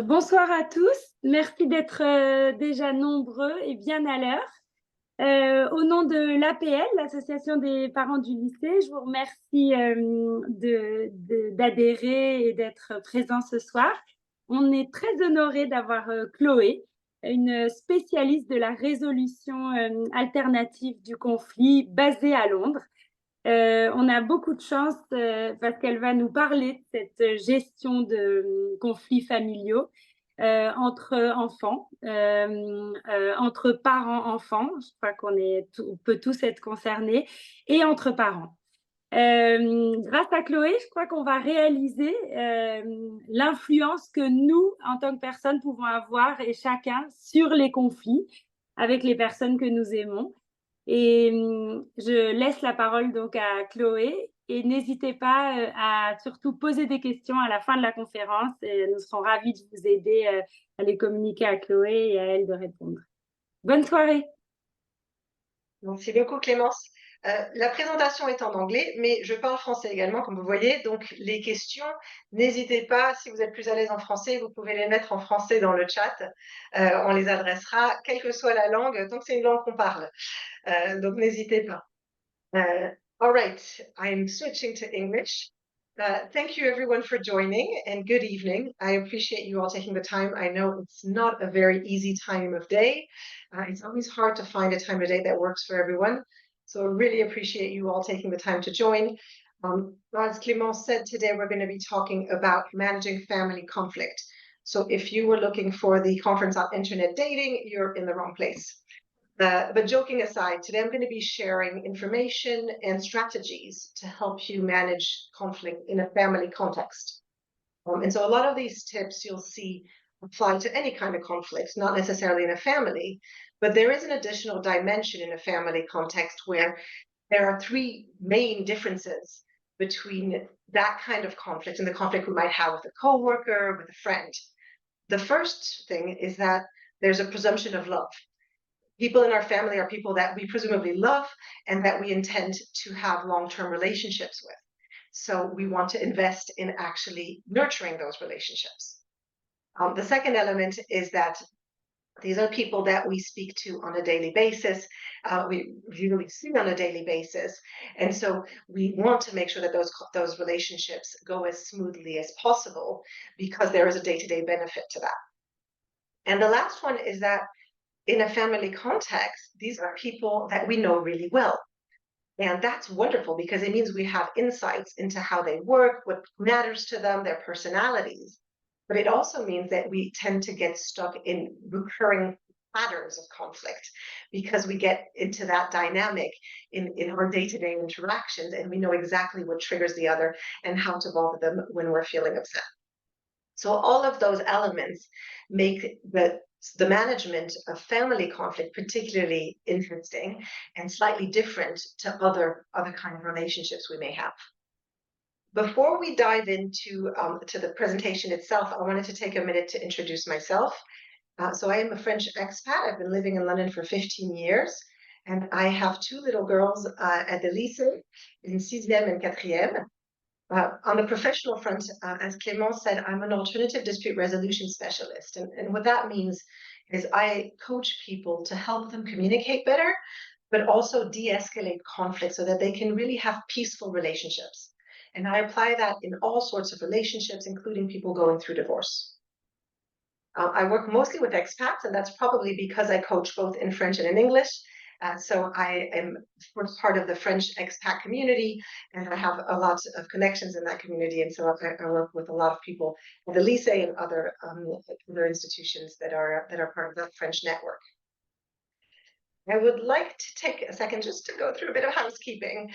Bonsoir à tous, merci d'être déjà nombreux et bien à l'heure. Au nom de l'APL, l'Association des parents du lycée, je vous remercie d'adhérer et d'être présents ce soir. On est très honorés d'avoir Chloé, une spécialiste de la résolution alternative du conflit basée à Londres. On a beaucoup de chance parce qu'elle va nous parler de cette gestion de conflits familiaux entre enfants, entre parents-enfants. Je crois on peut tous être concernés, et entre parents. Grâce à Chloé, je crois qu'on va réaliser l'influence que nous, en tant que personnes, pouvons avoir et chacun sur les conflits avec les personnes que nous aimons. Et je laisse la parole donc à Chloé et n'hésitez pas à surtout poser des questions à la fin de la conférence et nous serons ravis de vous aider à les communiquer à Chloé et à elle de répondre. Bonne soirée. Merci beaucoup Clémence. La présentation est en anglais, mais je parle français également, comme vous voyez. Donc les questions, n'hésitez pas, si vous êtes plus à l'aise en français, vous pouvez les mettre en français dans le chat. On les adressera, quelle que soit la langue, tant que c'est une langue qu'on parle. Donc n'hésitez pas. All right, I'm switching to English. Thank you everyone for joining and good evening. I appreciate you all taking the time. I know it's not a very easy time of day. It's always hard to find a time of day that works for everyone. So I really appreciate you all taking the time to join. As Clémence said, today we're going to be talking about managing family conflict. So if you were looking for the conference on internet dating, you're in the wrong place. But joking aside, today I'm going to be sharing information and strategies to help you manage conflict in a family context. And so a lot of these tips you'll see apply to any kind of conflict, not necessarily in a family, but there is an additional dimension in a family context where there are three main differences between that kind of conflict and the conflict we might have with a coworker, with a friend. The first thing is that there's a presumption of love. People in our family are people that we presumably love and that we intend to have long-term relationships with. So we want to invest in actually nurturing those relationships. The second element is that these are people that we speak to on a daily basis. We usually see on a daily basis. And so we want to make sure that those relationships go as smoothly as possible because there is a day-to-day benefit to that. And the last one is that in a family context, these are people that we know really well. And that's wonderful because it means we have insights into how they work, what matters to them, their personalities. But it also means that we tend to get stuck in recurring patterns of conflict because we get into that dynamic in our day-to-day interactions and we know exactly what triggers the other and how to bother them when we're feeling upset. So all of those elements make the management of family conflict particularly interesting and slightly different to other kind of relationships we may have. Before we dive into to the presentation itself, I wanted to take a minute to introduce myself. So I am a French expat. I've been living in London for 15 years, and I have two little girls at the Lycée in 6e and 4e. On the professional front, as Clémence said, I'm an alternative dispute resolution specialist. And what that means is I coach people to help them communicate better, but also de-escalate conflict so that they can really have peaceful relationships. And I apply that in all sorts of relationships, including people going through divorce. I work mostly with expats, and that's probably because I coach both in French and in English. So I am, of course, part of the French expat community, and I have a lot of connections in that community. And so I work with a lot of people at the Lycée and other institutions that are part of that French network. I would like to take a second just to go through a bit of housekeeping.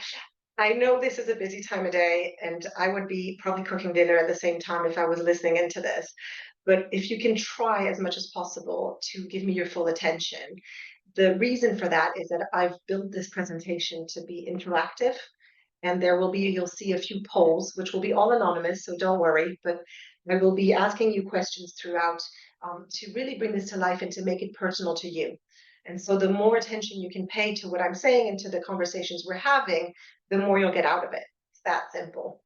I know this is a busy time of day, and I would be probably cooking dinner at the same time if I was listening into this. But if you can try as much as possible to give me your full attention. The reason for that is that I've built this presentation to be interactive, and you'll see a few polls, which will be all anonymous, so don't worry, but I will be asking you questions throughout to really bring this to life and to make it personal to you. And so the more attention you can pay to what I'm saying and to the conversations we're having, the more you'll get out of it. It's that simple.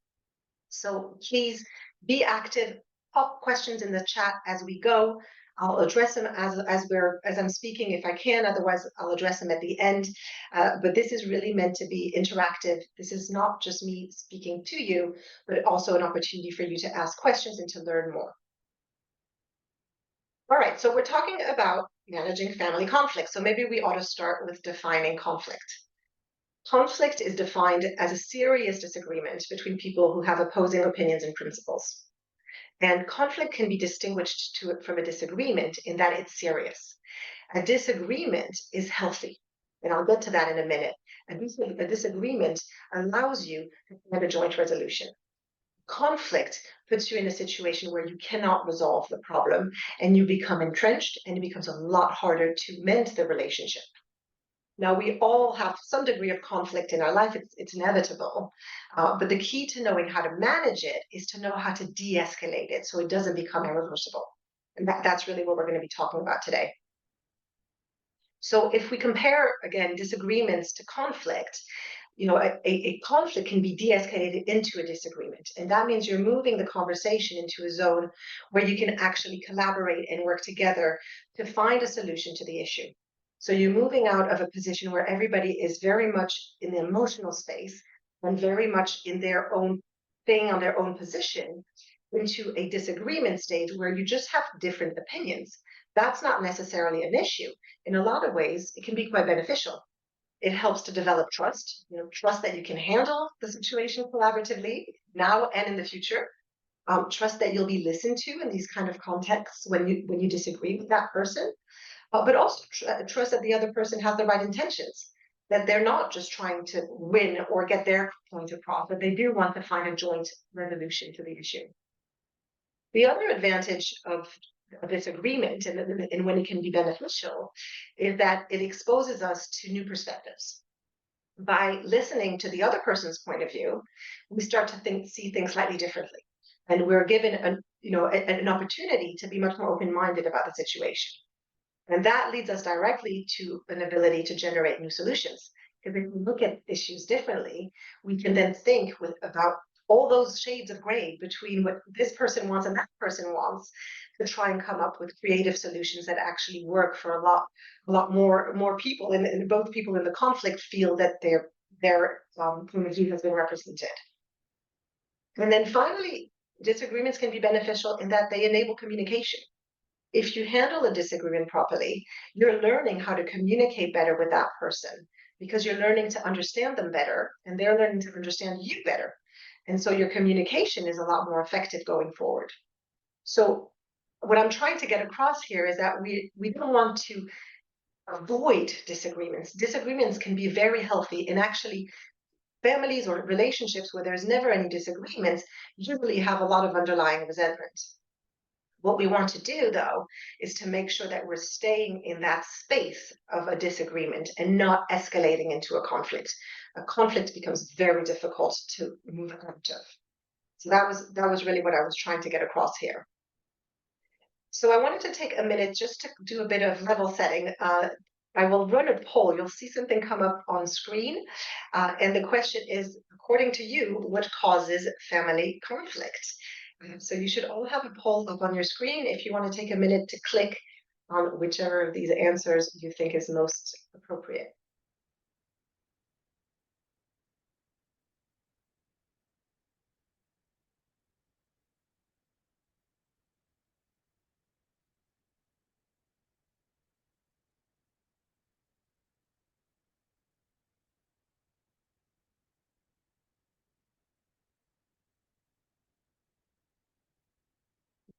So please be active pop questions in the chat as we go. I'll address them as I'm speaking if I can. Otherwise, I'll address them at the end. But this is really meant to be interactive. This is not just me speaking to you, but also an opportunity for you to ask questions and to learn more. All right, so we're talking about managing family conflict. So maybe we ought to start with defining conflict. Conflict is defined as a serious disagreement between people who have opposing opinions and principles. And conflict can be distinguished from a disagreement in that it's serious. A disagreement is healthy, and I'll get to that in a minute. A disagreement allows you to have a joint resolution. Conflict puts you in a situation where you cannot resolve the problem and you become entrenched, and it becomes a lot harder to mend the relationship. Now, we all have some degree of conflict in our life. It's inevitable. But the key to knowing how to manage it is to know how to de-escalate it so it doesn't become irreversible. And that's really what we're going to be talking about today. So if we compare, again, disagreements to conflict, a conflict can be de-escalated into a disagreement. And that means you're moving the conversation into a zone where you can actually collaborate and work together to find a solution to the issue. So you're moving out of a position where everybody is very much in the emotional space and very much in their own thing on their own position into a disagreement stage where you just have different opinions. That's not necessarily an issue. In a lot of ways, it can be quite beneficial. It helps to develop trust, trust that you can handle the situation collaboratively now and in the future. Trust that you'll be listened to in these kind of contexts when you disagree with that person. But also trust that the other person has the right intentions, that they're not just trying to win or get their point across, but they do want to find a joint resolution to the issue. The other advantage of a disagreement, and when it can be beneficial, is that it exposes us to new perspectives. By listening to the other person's point of view, we start to see things slightly differently, and we're given an opportunity to be much more open-minded about the situation. And that leads us directly to an ability to generate new solutions. Because if we look at issues differently, we can then think about all those shades of gray between what this person wants and that person wants to try and come up with creative solutions that actually work for a lot more people, and both people in the conflict feel that their point of view has been represented. And then finally, disagreements can be beneficial in that they enable communication. If you handle a disagreement properly, you're learning how to communicate better with that person because you're learning to understand them better and they're learning to understand you better. And so your communication is a lot more effective going forward. So what I'm trying to get across here is that we don't want to avoid disagreements. Disagreements can be very healthy, and actually families or relationships where there's never any disagreements usually have a lot of underlying resentment. What we want to do, though, is to make sure that we're staying in that space of a disagreement and not escalating into a conflict. A conflict becomes very difficult to move out of. So that was really what I was trying to get across here. So I wanted to take a minute just to do a bit of level setting. I will run a poll. You'll see something come up on screen. And the question is, according to you, what causes family conflict? So you should all have a poll up on your screen if you want to take a minute to click on whichever of these answers you think is most appropriate.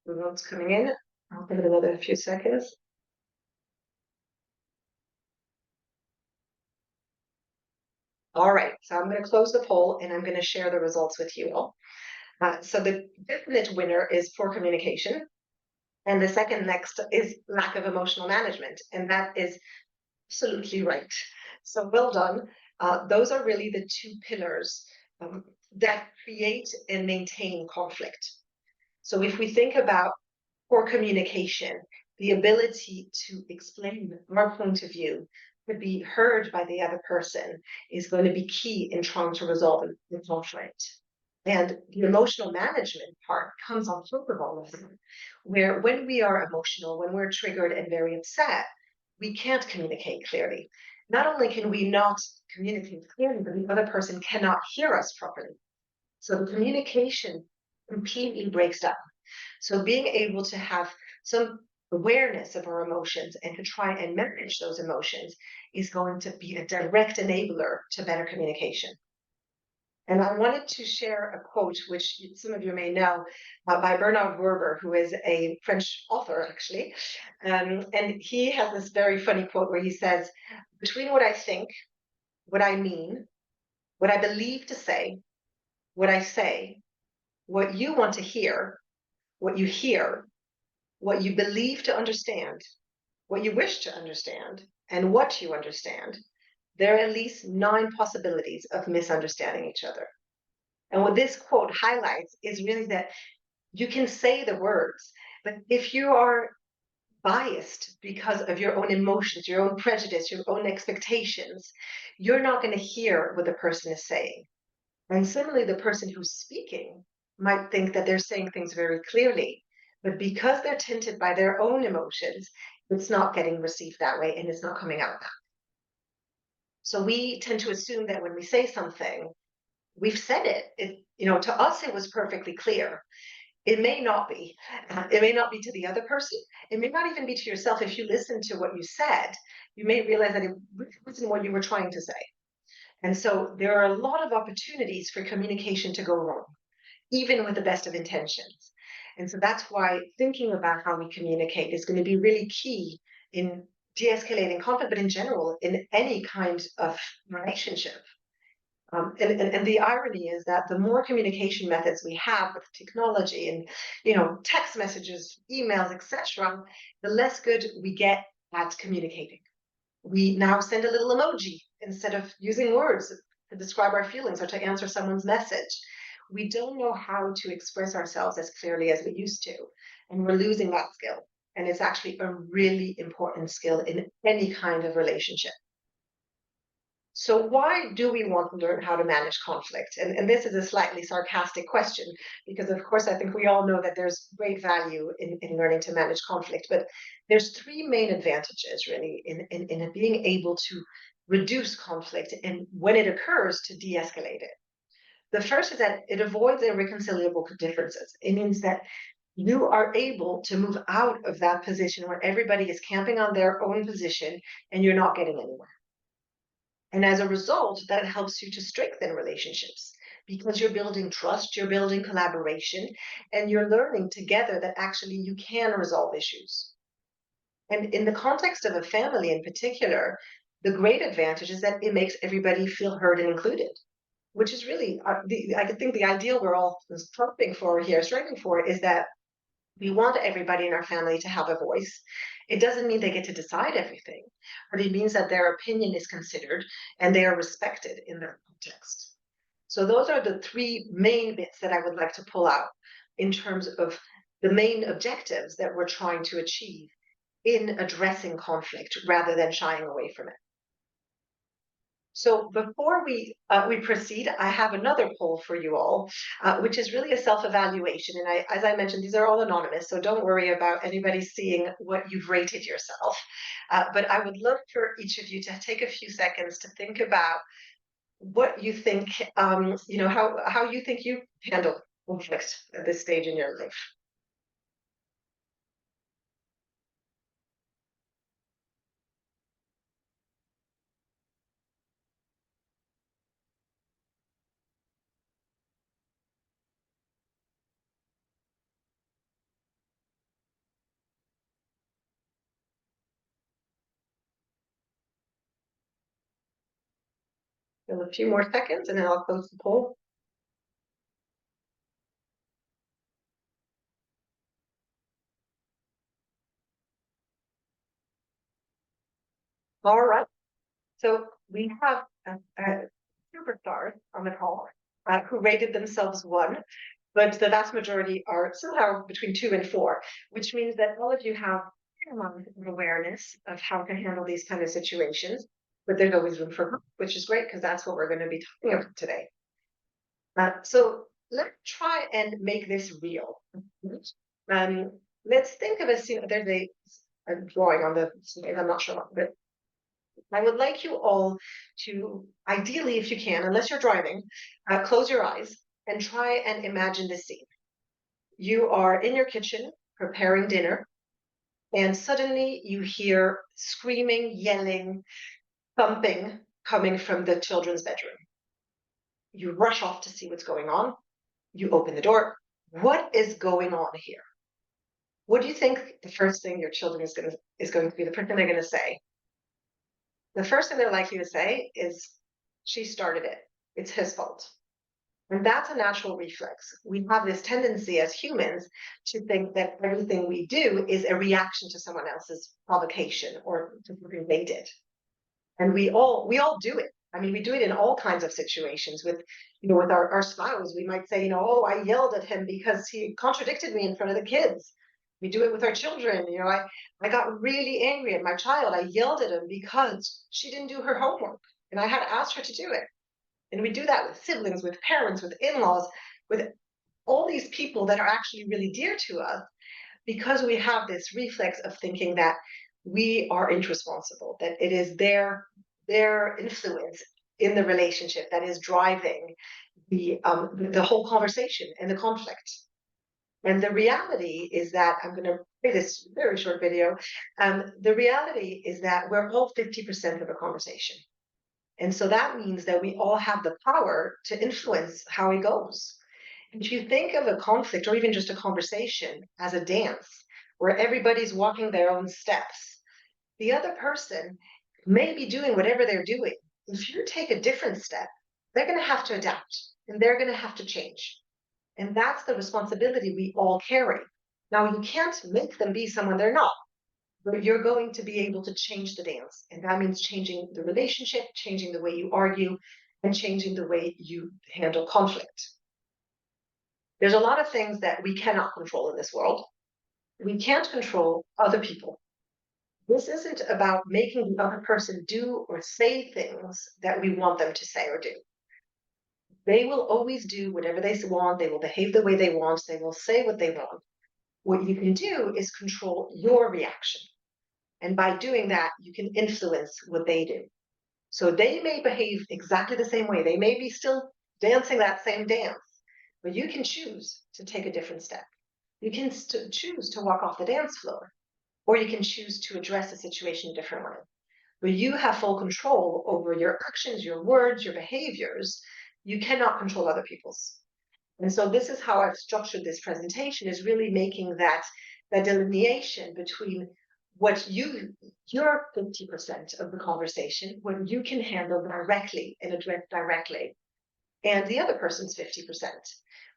The votes coming in. I'll give it another few seconds. All right, so I'm going to close the poll and I'm going to share the results with you all. So the definite winner is poor communication. And the second next is lack of emotional management. And that is absolutely right. So well done. Those are really the two pillars that create and maintain conflict. So if we think about poor communication, the ability to explain our point of view, to be heard by the other person is going to be key in trying to resolve the conflict. And the emotional management part comes on top of all of them, where when we are emotional, when we're triggered and very upset, we can't communicate clearly. Not only can we not communicate clearly, but the other person cannot hear us properly. So the communication completely breaks down. So being able to have some awareness of our emotions and to try and manage those emotions is going to be a direct enabler to better communication. And I wanted to share a quote, which some of you may know, by Bernard Werber, who is a French author, actually. And he has this very funny quote where he says, between what I think, what I mean, what I believe to say, what I say, what you want to hear, what you hear, what you believe to understand, what you wish to understand, and what you understand, there are at least 9 possibilities of misunderstanding each other. And what this quote highlights is really that you can say the words, but if you are biased because of your own emotions, your own prejudice, your own expectations, you're not going to hear what the person is saying. And similarly, the person who's speaking might think that they're saying things very clearly, but because they're tinted by their own emotions, it's not getting received that way and it's not coming out. So we tend to assume that when we say something, we've said it. To us, it was perfectly clear. It may not be. It may not be to the other person. It may not even be to yourself. If you listen to what you said, you may realize that it wasn't what you were trying to say. And so there are a lot of opportunities for communication to go wrong, even with the best of intentions. And so that's why thinking about how we communicate is going to be really key in de-escalating conflict, but in general, in any kind of relationship. And the irony is that the more communication methods we have with technology and text messages, emails, etc., the less good we get at communicating. We now send a little emoji instead of using words to describe our feelings or to answer someone's message. We don't know how to express ourselves as clearly as we used to, and we're losing that skill. And it's actually a really important skill in any kind of relationship. So why do we want to learn how to manage conflict? And this is a slightly sarcastic question, because of course, I think we all know that there's great value in learning to manage conflict, but there's 3 main advantages really in being able to reduce conflict and when it occurs to de-escalate it. The first is that it avoids irreconcilable differences. It means that you are able to move out of that position where everybody is camping on their own position and you're not getting anywhere. And as a result, that helps you to strengthen relationships because you're building trust, you're building collaboration, and you're learning together that actually you can resolve issues. And in the context of a family in particular, the great advantage is that it makes everybody feel heard and included, which is really, I think the ideal we're all striving for here, striving for is that we want everybody in our family to have a voice. It doesn't mean they get to decide everything, but it means that their opinion is considered and they are respected in their context. So those are the 3 main bits that I would like to pull out in terms of the main objectives that we're trying to achieve in addressing conflict rather than shying away from it. So before we proceed, I have another poll for you all, which is really a self-evaluation. And as I mentioned, these are all anonymous, so don't worry about anybody seeing what you've rated yourself. But I would love for each of you to take a few seconds to think about what you think, how you think you handle conflict at this stage in your life. A few more seconds, and then I'll close the poll. All right. So we have superstars on the call who rated themselves 1, but the vast majority are somehow between 2 and 4, which means that all of you have a amount of awareness of how to handle these kind of situations, but there's always room for growth, which is great because that's what we're going to be talking about today. So let's try and make this real. Um, let's think of a scene. There's a drawing on the slide. I'm not sure what, but I would like you all to, ideally, if you can, unless you're driving, close your eyes and try and imagine this scene. You are in your kitchen preparing dinner, and suddenly you hear screaming, yelling, thumping coming from the children's bedroom. You rush off to see what's going on. You open the door. What is going on here? What do you think the first thing your children is going to be the first thing they're going to say? The first thing they're likely to say is, "She started it. It's his fault." And that's a natural reflex. We have this tendency as humans to think that everything we do is a reaction to someone else's provocation or to something they did. And we all do it. I mean, we do it in all kinds of situations with, with our spouse. We might say, "Oh, I yelled at him because he contradicted me in front of the kids." We do it with our children. I got really angry at my child. I yelled at him because she didn't do her homework and I had asked her to do it. And we do that with siblings, with parents, with in-laws, with all these people that are actually really dear to us, because we have this reflex of thinking that we are irresponsible, that it is their influence in the relationship that is driving the whole conversation and the conflict. And the reality is that I'm going to play this very short video. The reality is that we're all 50% of a conversation. And so that means that we all have the power to influence how it goes. If you think of a conflict or even just a conversation as a dance where everybody's walking their own steps, the other person may be doing whatever they're doing. If you take a different step, they're going to have to adapt and they're going to have to change. And that's the responsibility we all carry. Now, you can't make them be someone they're not, but you're going to be able to change the dance. And that means changing the relationship, changing the way you argue, and changing the way you handle conflict. There's a lot of things that we cannot control in this world. We can't control other people. This isn't about making the other person do or say things that we want them to say or do. They will always do whatever they want. They will behave the way they want. They will say what they want. What you can do is control your reaction. And by doing that, you can influence what they do. So they may behave exactly the same way. They may be still dancing that same dance, but you can choose to take a different step. You can choose to walk off the dance floor, or you can choose to address the situation a different way. But you have full control over your actions, your words, your behaviors. You cannot control other people's. And so this is how I've structured this presentation, is really making that delineation between what your 50% of the conversation, what you can handle directly and address directly, and the other person's 50%,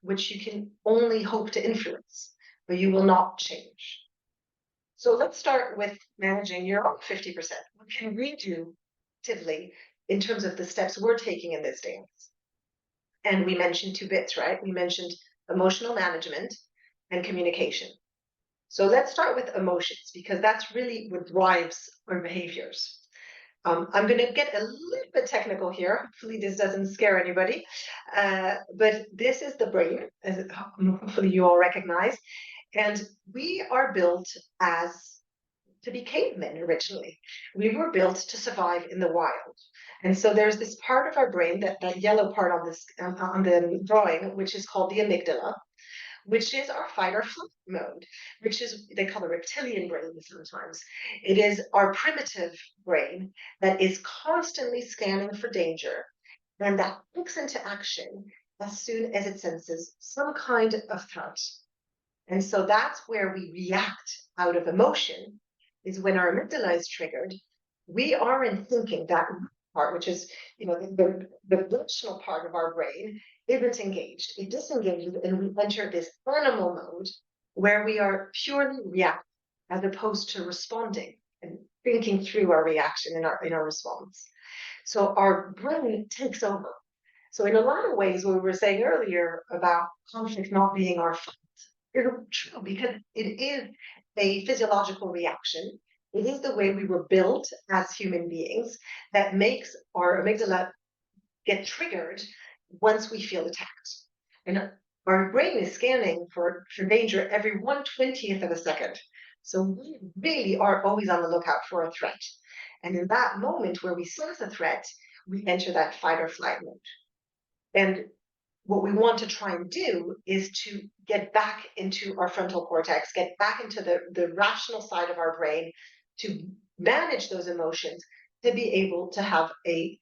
which you can only hope to influence, but you will not change. So let's start with managing your own 50%. What can we do actively in terms of the steps we're taking in this dance? And we mentioned two bits, right? We mentioned emotional management and communication. So let's start with emotions, because that's really what drives our behaviors. I'm going to get a little bit technical here. Hopefully this doesn't scare anybody. But this is the brain, as hopefully you all recognize. And we are built to be cavemen originally. We were built to survive in the wild. And so there's this part of our brain, that yellow part on the drawing, which is called the amygdala, which is our fight or flight mode, which is, they call the reptilian brain sometimes. It is our primitive brain that is constantly scanning for danger and that kicks into action as soon as it senses some kind of threat. And so that's where we react out of emotion, is when our amygdala is triggered. We aren't thinking. That part, which is, the rational part of our brain, isn't engaged. It disengages and we enter this animal mode where we are purely reacting as opposed to responding and thinking through our reaction in our response. So our brain takes over. So in a lot of ways, what we were saying earlier about conflict not being our fault, it's true, because it is a physiological reaction. It is the way we were built as human beings that makes our amygdala get triggered once we feel attacked. And our brain is scanning for danger every 1/20th of a second. So we really are always on the lookout for a threat. And in that moment where we sense a threat, we enter that fight or flight mode. And what we want to try and do is to get back into our frontal cortex, get back into the rational side of our brain to manage those emotions, to be able to have a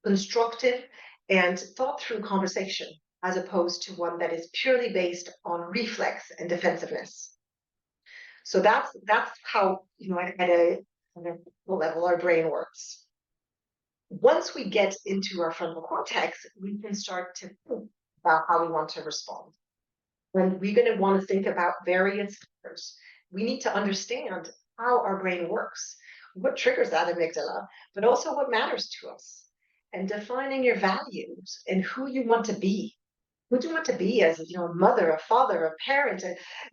constructive and thought through conversation as opposed to one that is purely based on reflex and defensiveness. So that's how at a level our brain works. Once we get into our frontal cortex, we can start to think about how we want to respond. And we're going to want to think about various triggers. We need to understand how our brain works, what triggers that amygdala, but also what matters to us, and defining your values and who you want to be. Who do you want to be as a mother, a father, a parent,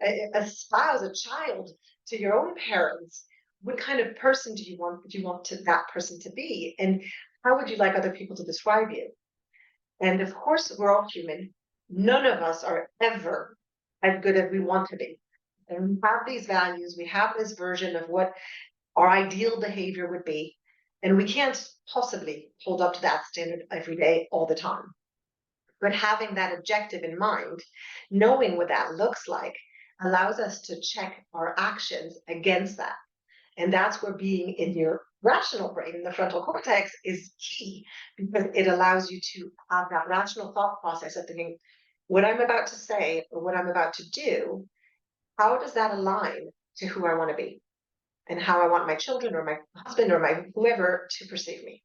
a spouse, a child to your own parents? What kind of person that person to be? And how would you like other people to describe you? And of course, we're all human. None of us are ever as good as we want to be. And we have these values, we have this version of what our ideal behavior would be. And we can't possibly hold up to that standard every day, all the time. But having that objective in mind, knowing what that looks like, allows us to check our actions against that. And that's where being in your rational brain, in the frontal cortex, is key because it allows you to have that rational thought process of thinking, what I'm about to say or what I'm about to do, how does that align to who I want to be and how I want my children or my husband or my whoever to perceive me?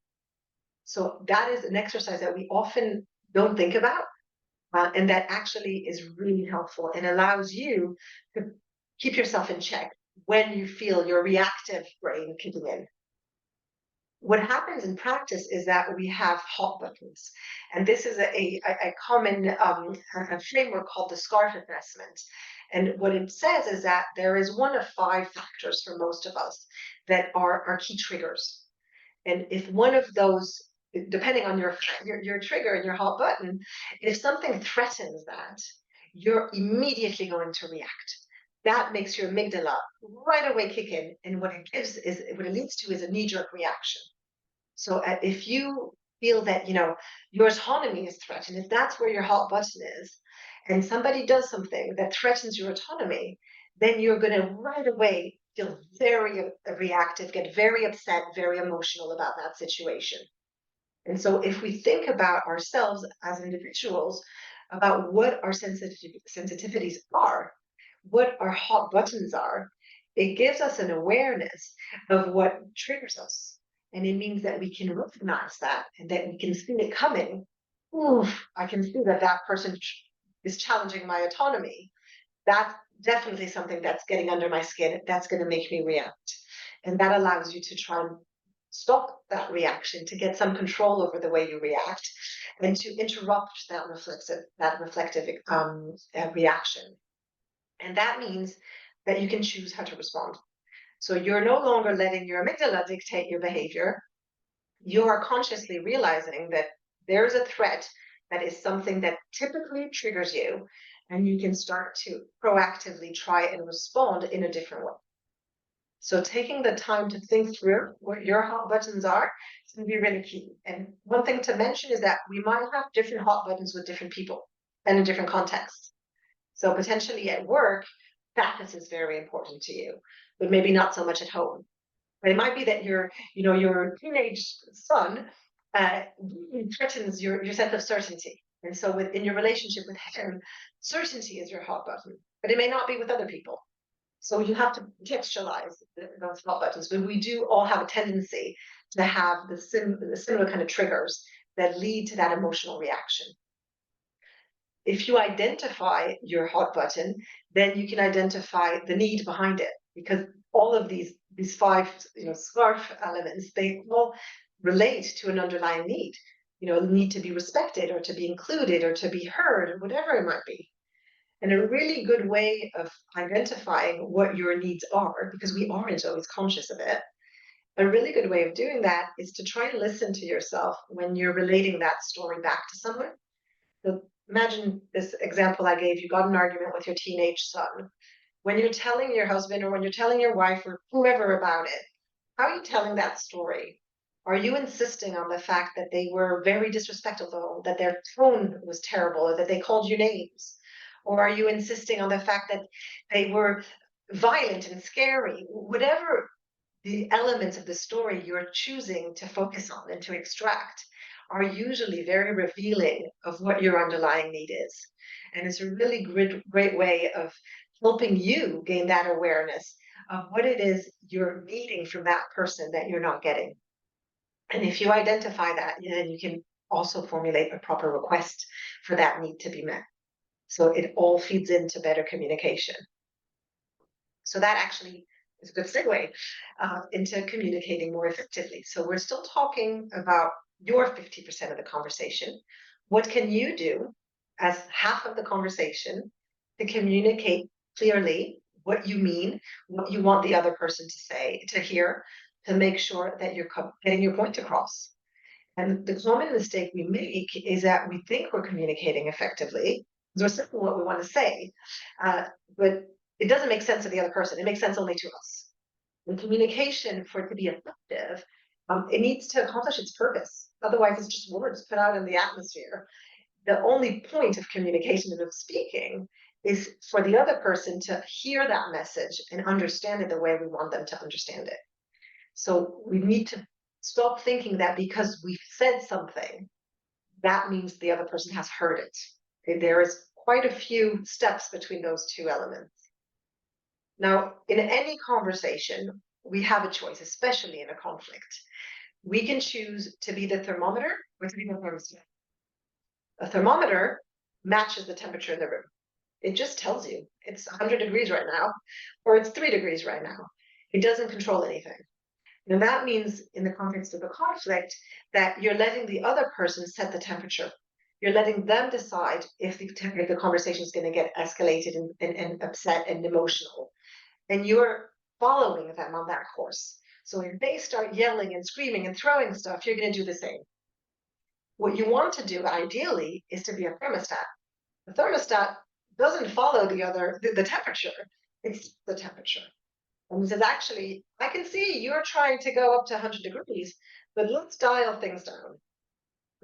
So that is an exercise that we often don't think about, and that actually is really helpful and allows you to keep yourself in check when you feel your reactive brain kicking in. What happens in practice is that we have hot buttons, and this is a common a framework called the SCARF assessment. And what it says is that there is one of five factors for most of us that are key triggers. And if one of those, depending on your trigger and your hot button, if something threatens that, you're immediately going to react. That makes your amygdala right away kick in, and what it leads to is a knee-jerk reaction. So if you feel that your autonomy is threatened, if that's where your hot button is, and somebody does something that threatens your autonomy, then you're going to right away feel very reactive, get very upset, very emotional about that situation. And so if we think about ourselves as individuals, about what our sensitivities are, what our hot buttons are, it gives us an awareness of what triggers us. And it means that we can recognize that and that we can see it coming. Oof, I can see that that person is challenging my autonomy. That's definitely something that's getting under my skin. That's going to make me react. And that allows you to try and stop that reaction, to get some control over the way you react, and to interrupt that reflective reaction. And that means that you can choose how to respond. So you're no longer letting your amygdala dictate your behavior. You are consciously realizing that there's a threat that is something that typically triggers you, and you can start to proactively try and respond in a different way. So taking the time to think through what your hot buttons are is going to be really key. And one thing to mention is that we might have different hot buttons with different people and in different contexts. So potentially at work, practice is very important to you, but maybe not so much at home. But it might be that your teenage son threatens your sense of certainty. And so within your relationship with him, certainty is your hot button, but it may not be with other people. So you have to contextualize those hot buttons, but we do all have a tendency to have the similar kind of triggers that lead to that emotional reaction. If you identify your hot button, then you can identify the need behind it, because all of these five SCARF elements, they all relate to an underlying need. The need to be respected or to be included or to be heard or whatever it might be. And a really good way of identifying what your needs are, because we aren't always conscious of it, a really good way of doing that is to try and listen to yourself when you're relating that story back to someone. So imagine this example I gave. You got an argument with your teenage son. When you're telling your husband or when you're telling your wife or whoever about it, how are you telling that story? Are you insisting on the fact that they were very disrespectful, that their tone was terrible, or that they called you names? Or are you insisting on the fact that they were violent and scary? Whatever the elements of the story you're choosing to focus on and to extract are usually very revealing of what your underlying need is. And it's a really great way of helping you gain that awareness of what it is you're needing from that person that you're not getting. And if you identify that, then you can also formulate a proper request for that need to be met. So it all feeds into better communication. So that actually is a good segue into communicating more effectively. So we're still talking about your 50% of the conversation. What can you do as half of the conversation to communicate clearly what you mean, what you want the other person to say, to hear, to make sure that you're getting your point across? And the common mistake we make is that we think we're communicating effectively. We're saying what we want to say, uh, but it doesn't make sense to the other person. It makes sense only to us. And communication, for it to be effective, it needs to accomplish its purpose. Otherwise, it's just words put out in the atmosphere. The only point of communication and of speaking is for the other person to hear that message and understand it the way we want them to understand it. So we need to stop thinking that because we've said something, that means the other person has heard it. Okay, there is quite a few steps between those two elements. Now, in any conversation, we have a choice, especially in a conflict. We can choose to be the thermometer or to be the thermostat. A thermometer matches the temperature in the room. It just tells you it's 100 degrees right now, or it's 3 degrees right now. It doesn't control anything. And that means, in the context of a conflict, that you're letting the other person set the temperature. You're letting them decide if the conversation is going to get escalated and upset and emotional. And you're following them on that course. So if they start yelling and screaming and throwing stuff, you're going to do the same. What you want to do, ideally, is to be a thermostat. The thermostat doesn't follow the temperature. It's the temperature. And he says, actually, I can see you're trying to go up to 100 degrees, but let's dial things down.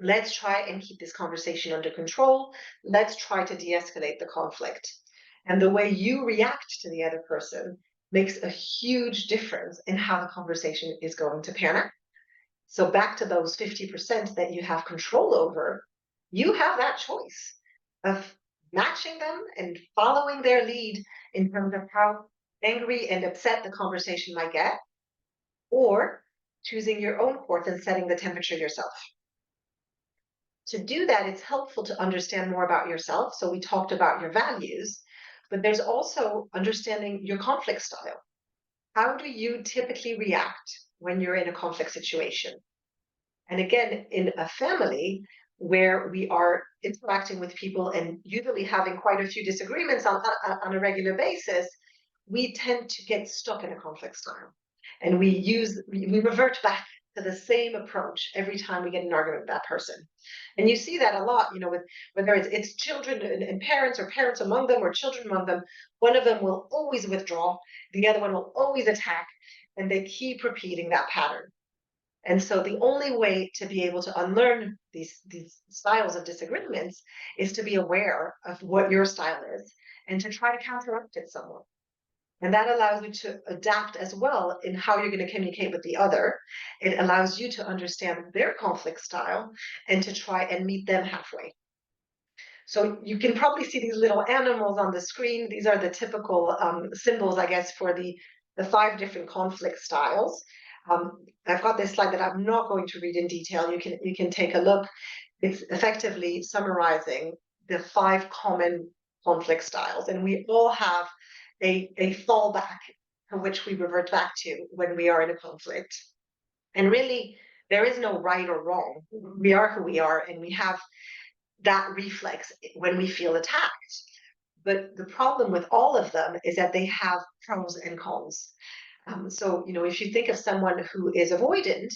Let's try and keep this conversation under control. Let's try to de-escalate the conflict. And the way you react to the other person makes a huge difference in how the conversation is going to pan out. So back to those 50% that you have control over, you have that choice of matching them and following their lead in terms of how angry and upset the conversation might get, or choosing your own course and setting the temperature yourself. To do that, it's helpful to understand more about yourself. So we talked about your values, but there's also understanding your conflict style. How do you typically react when you're in a conflict situation? And again, in a family where we are interacting with people and usually having quite a few disagreements on a regular basis, we tend to get stuck in a conflict style. And we revert back to the same approach every time we get an argument with that person. And you see that a lot, with whether it's children and parents, or parents among them, or children among them. One of them will always withdraw, the other one will always attack, and they keep repeating that pattern. And so the only way to be able to unlearn these styles of disagreements is to be aware of what your style is and to try to counteract it somewhat. And that allows you to adapt as well in how you're going to communicate with the other. It allows you to understand their conflict style and to try and meet them halfway. So you can probably see these little animals on the screen. These are the typical symbols, I guess, for the 5 different conflict styles. I've got this slide that I'm not going to read in detail. You can take a look. It's effectively summarizing the 5 common conflict styles, and we all have a fallback for which we revert back to when we are in a conflict. And really, there is no right or wrong. We are who we are, and we have that reflex when we feel attacked. But the problem with all of them is that they have pros and cons. So, if you think of someone who is avoidant,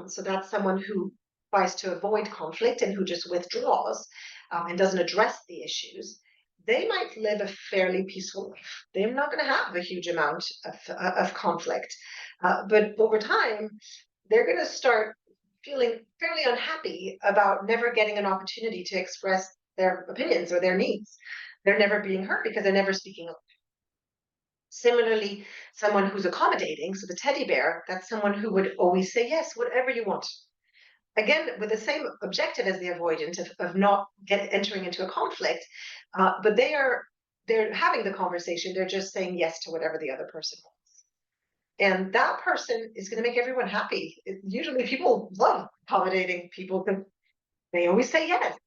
so that's someone who tries to avoid conflict and who just withdraws. and doesn't address the issues, they might live a fairly peaceful life. They're not going to have a huge amount of conflict. But over time, they're going to start feeling fairly unhappy about never getting an opportunity to express their opinions or their needs. They're never being heard because they're never speaking up. Similarly, someone who's accommodating, so the teddy bear, that's someone who would always say, yes, whatever you want. Again, with the same objective as the avoidant of not entering into a conflict, but they're having the conversation, they're just saying yes to whatever the other person wants. And that person is going to make everyone happy. Usually people love accommodating people because they always say yes.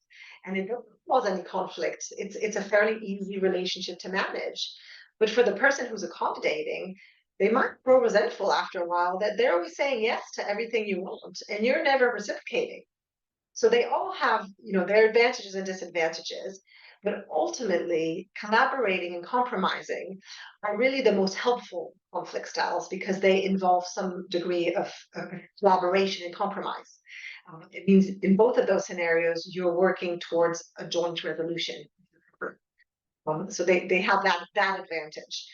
And it doesn't cause any conflict. It's a fairly easy relationship to manage. But for the person who's accommodating, they might grow resentful after a while that they're always saying yes to everything you want and you're never reciprocating. So they all have, their advantages and disadvantages, but ultimately collaborating and compromising are really the most helpful conflict styles because they involve some degree of collaboration and compromise. It means in both of those scenarios, you're working towards a joint resolution. So they have that advantage.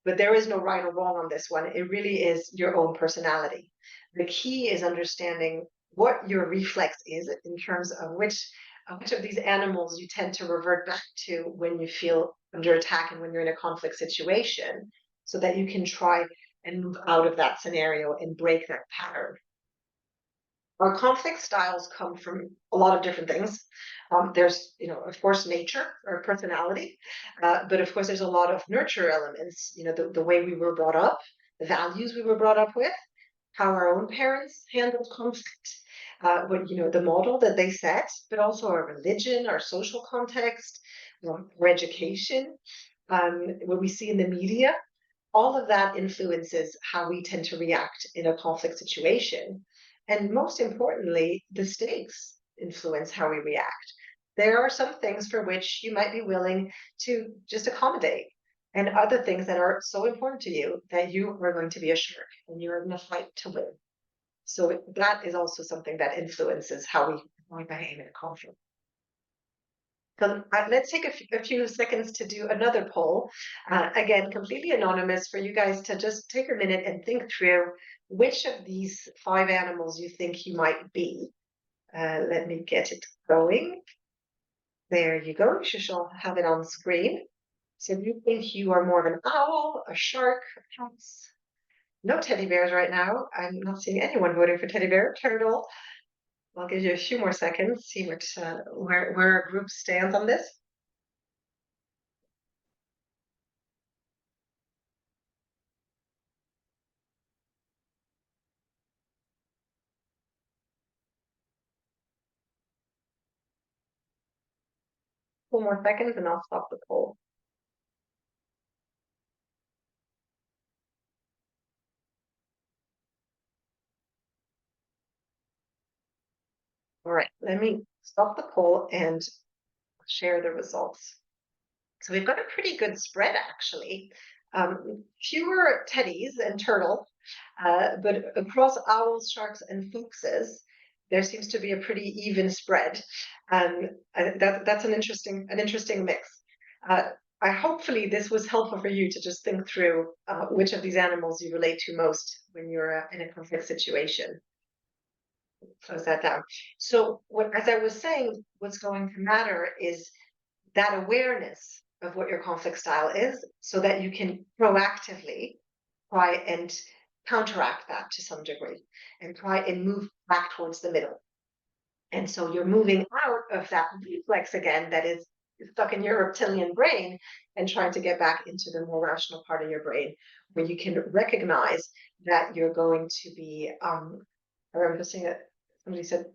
But there is no right or wrong on this one. It really is your own personality. The key is understanding what your reflex is in terms of which of these animals you tend to revert back to when you feel under attack and when you're in a conflict situation, so that you can try and move out of that scenario and break that pattern. Our conflict styles come from a lot of different things. There's, of course, nature or personality, but of course, there's a lot of nurture elements. The way we were brought up, the values we were brought up with, how our own parents handled conflict, the model that they set, but also our religion, our social context, our education, what we see in the media. All of that influences how we tend to react in a conflict situation. And most importantly, the stakes influence how we react. There are some things for which you might be willing to just accommodate, and other things that are so important to you that you are going to be a shark and you're in a fight to win. So that is also something that influences how we behave in a conflict. So let's take a few seconds to do another poll. Again, completely anonymous for you guys to just take a minute and think through which of these 5 animals you think you might be. Let me get it going. There you go. You should have it on screen. So if you think you are more of an owl, a shark, a mouse, no teddy bears right now. I'm not seeing anyone voting for teddy bear, turtle. I'll give you a few more seconds, see where our group stands on this. Four more seconds and I'll stop the poll. All right, let me stop the poll and share the results. So we've got a pretty good spread, actually. Fewer teddies and turtle, but across owls, sharks, and foxes, there seems to be a pretty even spread. That's an interesting mix. Hopefully this was helpful for you to just think through which of these animals you relate to most when you're in a conflict situation. Close that down. So as I was saying, what's going to matter is that awareness of what your conflict style is so that you can proactively try and counteract that to some degree and try and move back towards the middle. And so you're moving out of that reflex again that is stuck in your reptilian brain and trying to get back into the more rational part of your brain where you can recognize that you're going to be I remember seeing it. Somebody said,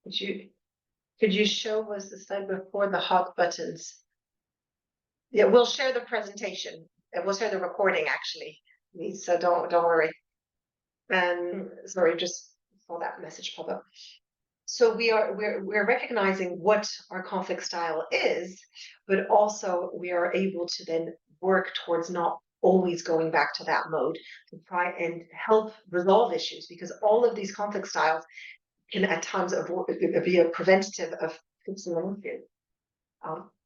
could you show was the slide before the hot buttons? Yeah, we'll share the presentation and we'll share the recording actually. So don't worry. Sorry, just saw that message pop up. So we're recognizing what our conflict style is, but also we are able to then work towards not always going back to that mode to try and help resolve issues, because all of these conflict styles can at times be a preventative of fixing an issue.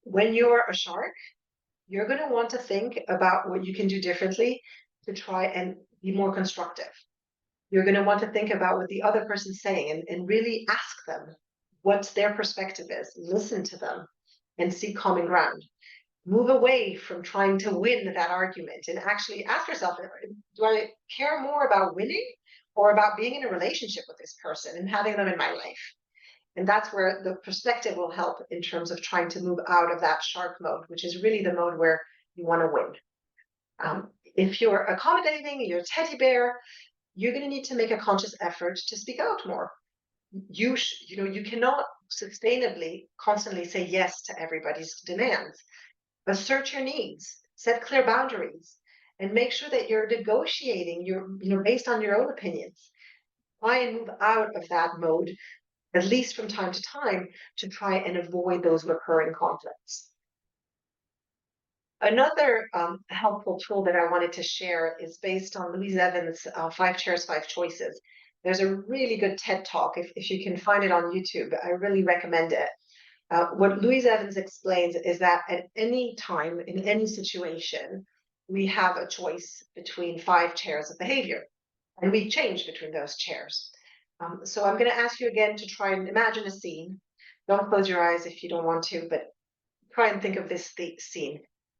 When you're a shark, you're going to want to think about what you can do differently to try and be more constructive. You're going to want to think about what the other person's saying and really ask them what their perspective is. Listen to them and seek common ground. Move away from trying to win that argument and actually ask yourself, do I care more about winning or about being in a relationship with this person and having them in my life? And that's where the perspective will help in terms of trying to move out of that shark mode, which is really the mode where you want to win. If you're accommodating, you're a teddy bear, you're going to need to make a conscious effort to speak out more. You cannot sustainably constantly say yes to everybody's demands. Assert your needs, set clear boundaries, and make sure that you're negotiating based on your own opinions. Try and move out of that mode, at least from time to time, to try and avoid those recurring conflicts. Another helpful tool that I wanted to share is based on Louise Evans' 5 Chairs, 5 Choices. There's a really good TED Talk. If you can find it on YouTube, I really recommend it. What Louise Evans explains is that at any time, in any situation, we have a choice between 5 chairs of behavior, and we change between those chairs. So I'm going to ask you again to try and imagine a scene. Don't close your eyes if you don't want to, but try and think of this scene.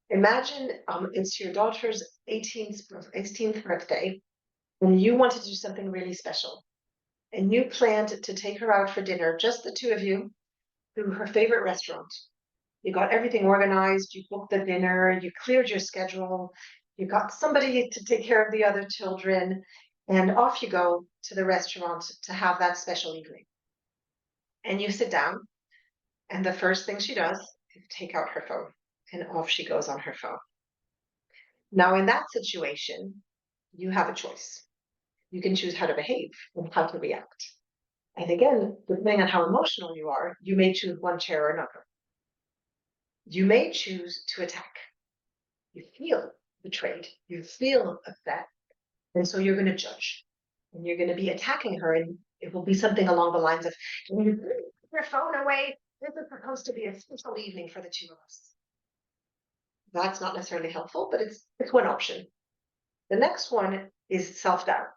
Imagine it's your daughter's 18th birthday, and you want to do something really special. And you planned to take her out for dinner, just the two of you, to her favorite restaurant. You got everything organized, you booked the dinner, you cleared your schedule, you got somebody to take care of the other children, and off you go to the restaurant to have that special evening. And you sit down, and the first thing she does is take out her phone, and off she goes on her phone. Now, in that situation, you have a choice. You can choose how to behave and how to react. And again, depending on how emotional you are, you may choose one chair or another. You may choose to attack. You feel betrayed, you feel upset, and so you're going to judge. And you're going to be attacking her, and it will be something along the lines of, "Can you put your phone away? This is supposed to be a special evening for the two of us." That's not necessarily helpful, but it's one option. The next one is self-doubt.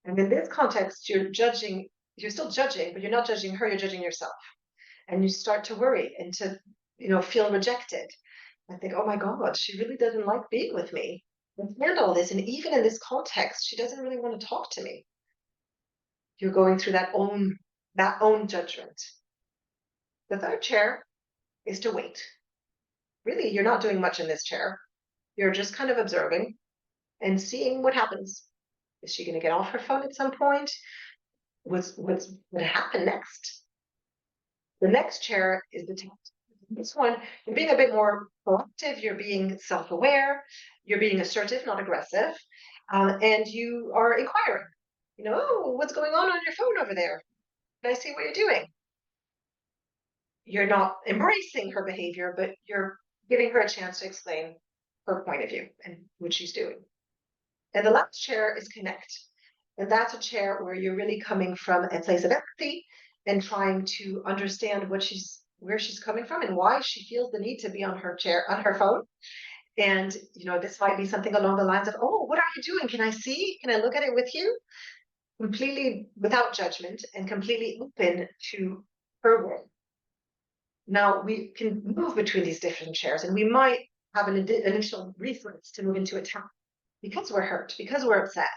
And in this context, you're still judging, but you're not judging her, you're judging yourself. And you start to worry and to, feel rejected. I think, oh my God, she really doesn't like being with me. And all this, and even in this context, she doesn't really want to talk to me. You're going through that own judgment. The third chair is to wait. Really, you're not doing much in this chair. You're just kind of observing and seeing what happens. Is she going to get off her phone at some point? What's going to happen next? The next chair is the tact. This one, you're being a bit more proactive, you're being self-aware, you're being assertive, not aggressive, and you are inquiring. Oh, what's going on your phone over there? Can I see what you're doing? You're not embracing her behavior, but you're giving her a chance to explain her point of view and what she's doing. And the last chair is connect. And that's a chair where you're really coming from a place of empathy and trying to understand where she's coming from and why she feels the need to be on her phone. And, this might be something along the lines of, "Oh, what are you doing? Can I see? Can I look at it with you?" Completely without judgment and completely open to her world. Now, we can move between these different chairs, and we might have an initial reflex to move into attack because we're hurt, because we're upset.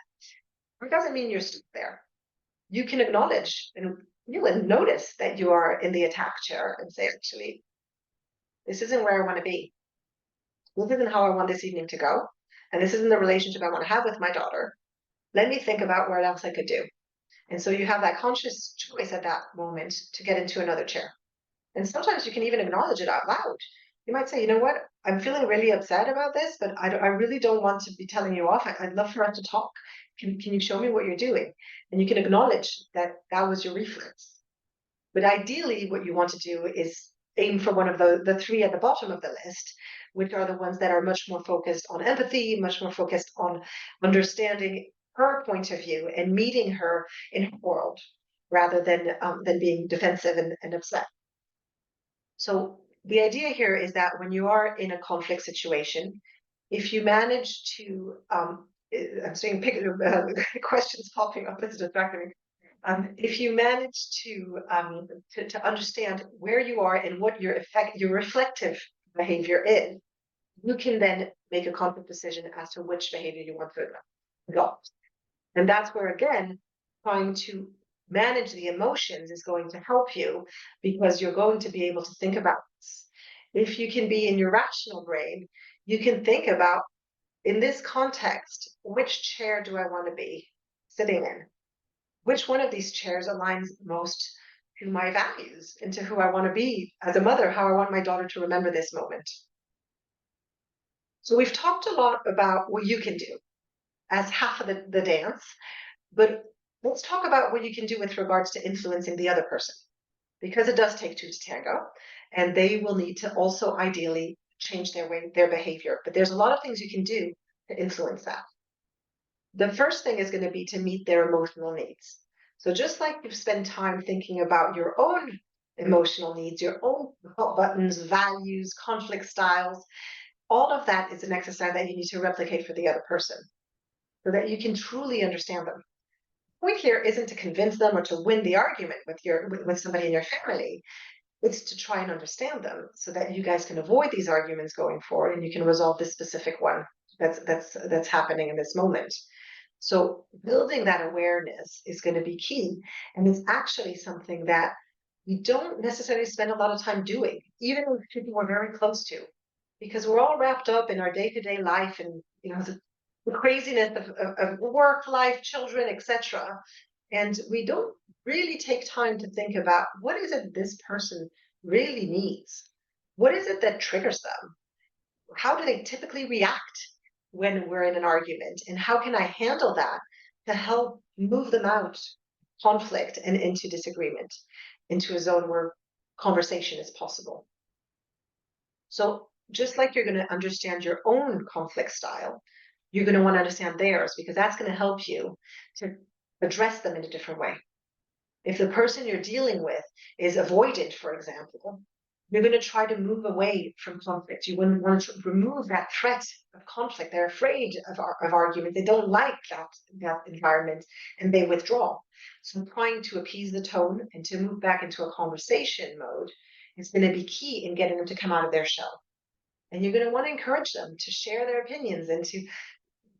It doesn't mean you're stuck there. You can acknowledge and you will notice that you are in the attack chair and say, actually, this isn't where I want to be. This isn't how I want this evening to go. And this isn't the relationship I want to have with my daughter. Let me think about what else I could do. And so you have that conscious choice at that moment to get into another chair. And sometimes you can even acknowledge it out loud. You might say, "You know what? I'm feeling really upset about this, but I really don't want to be telling you off. I'd love for us to talk. Can you show me what you're doing?" And you can acknowledge that that was your reflex. But ideally, what you want to do is aim for one of the 3 at the bottom of the list, which are the ones that are much more focused on empathy, much more focused on understanding her point of view and meeting her in her world rather than being defensive and upset. So the idea here is that when you are in a conflict situation, if you manage to, I'm seeing questions popping up, it's distracting me. If you manage to understand where you are and what your reflective behavior is, you can then make a conflict decision as to which behavior you want to adopt. And that's where, again, trying to manage the emotions is going to help you because you're going to be able to think about this. If you can be in your rational brain, you can think about, in this context, which chair do I want to be sitting in? Which one of these chairs aligns most to my values and to who I want to be as a mother, how I want my daughter to remember this moment? So we've talked a lot about what you can do as half of the dance, but let's talk about what you can do with regards to influencing the other person, because it does take two to tango, and they will need to also ideally change their behavior. But there's a lot of things you can do to influence that. The first thing is going to be to meet their emotional needs. So just like you've spent time thinking about your own emotional needs, your own hot buttons, values, conflict styles, all of that is an exercise that you need to replicate for the other person so that you can truly understand them. The point here isn't to convince them or to win the argument with somebody in your family. It's to try and understand them so that you guys can avoid these arguments going forward and you can resolve this specific one that's happening in this moment. So building that awareness is going to be key. And it's actually something that we don't necessarily spend a lot of time doing, even with people we're very close to, because we're all wrapped up in our day-to-day life and the craziness of work, life, children, etc. And we don't really take time to think about what is it this person really needs? What is it that triggers them? How do they typically react when we're in an argument? And how can I handle that to help move them out conflict and into disagreement, into a zone where conversation is possible? So just like you're going to understand your own conflict style, you're going to want to understand theirs because that's going to help you to address them in a different way. If the person you're dealing with is avoidant, for example, you're going to try to move away from conflict. You want to remove that threat of conflict. They're afraid of argument. They don't like that environment and they withdraw. So trying to appease the tone and to move back into a conversation mode is going to be key in getting them to come out of their shell. And you're going to want to encourage them to share their opinions and to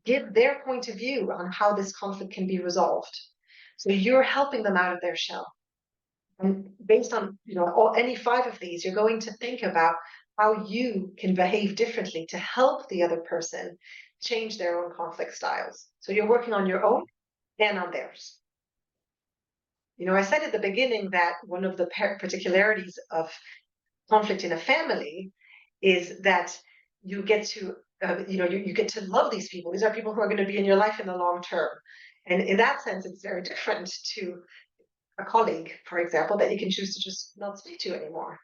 give their point of view on how this conflict can be resolved. So you're helping them out of their shell. And based on any five of these, you're going to think about how you can behave differently to help the other person change their own conflict styles. So you're working on your own and on theirs. I said at the beginning that one of the particularities of conflict in a family is that you get to you get to love these people. These are people who are going to be in your life in the long term. And in that sense, it's very different to a colleague, for example, that you can choose to just not speak to anymore.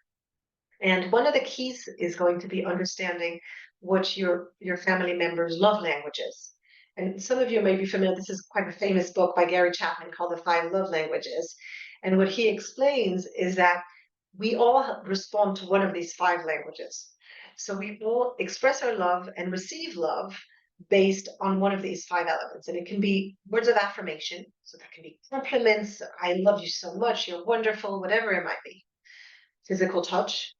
And one of the keys is going to be understanding what your family members' love language is. And some of you may be familiar, this is quite a famous book by Gary Chapman called The Five Love Languages. And what he explains is that we all respond to one of these five languages. So we all express our love and receive love based on one of these five elements. And it can be words of affirmation. So that can be compliments. I love you so much. You're wonderful, whatever it might be. Physical touch,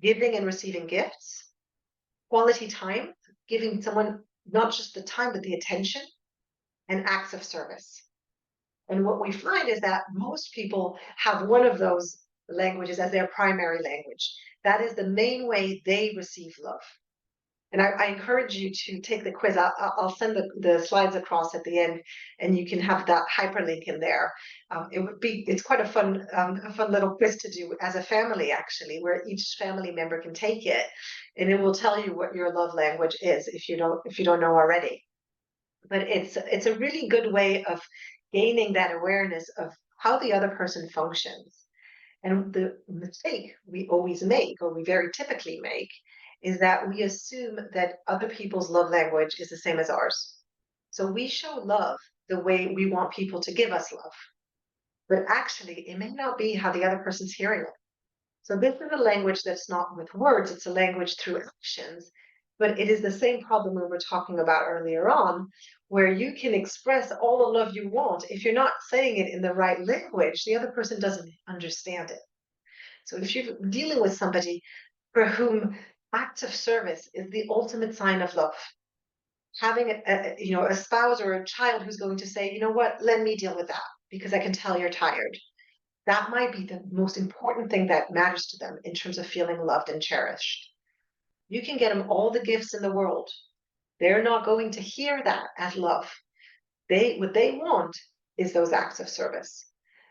giving and receiving gifts, quality time, giving someone not just the time, but the attention, and acts of service. And what we find is that most people have one of those languages as their primary language. That is the main way they receive love. And I encourage you to take the quiz. I'll send the slides across at the end, and you can have that hyperlink in there. It's quite a fun little quiz to do as a family, actually, where each family member can take it, and it will tell you what your love language is if you don't know already. But it's a really good way of gaining that awareness of how the other person functions. And the mistake we always make, or we very typically make, is that we assume that other people's love language is the same as ours. So we show love the way we want people to give us love. But actually, it may not be how the other person's hearing it. So this is a language that's not with words, it's a language through actions. But it is the same problem we were talking about earlier on, where you can express all the love you want. If you're not saying it in the right language, the other person doesn't understand it. So if you're dealing with somebody for whom acts of service is the ultimate sign of love, having a spouse or a child who's going to say, you know what, let me deal with that because I can tell you're tired. That might be the most important thing that matters to them in terms of feeling loved and cherished. You can get them all the gifts in the world. They're not going to hear that as love. What they want is those acts of service.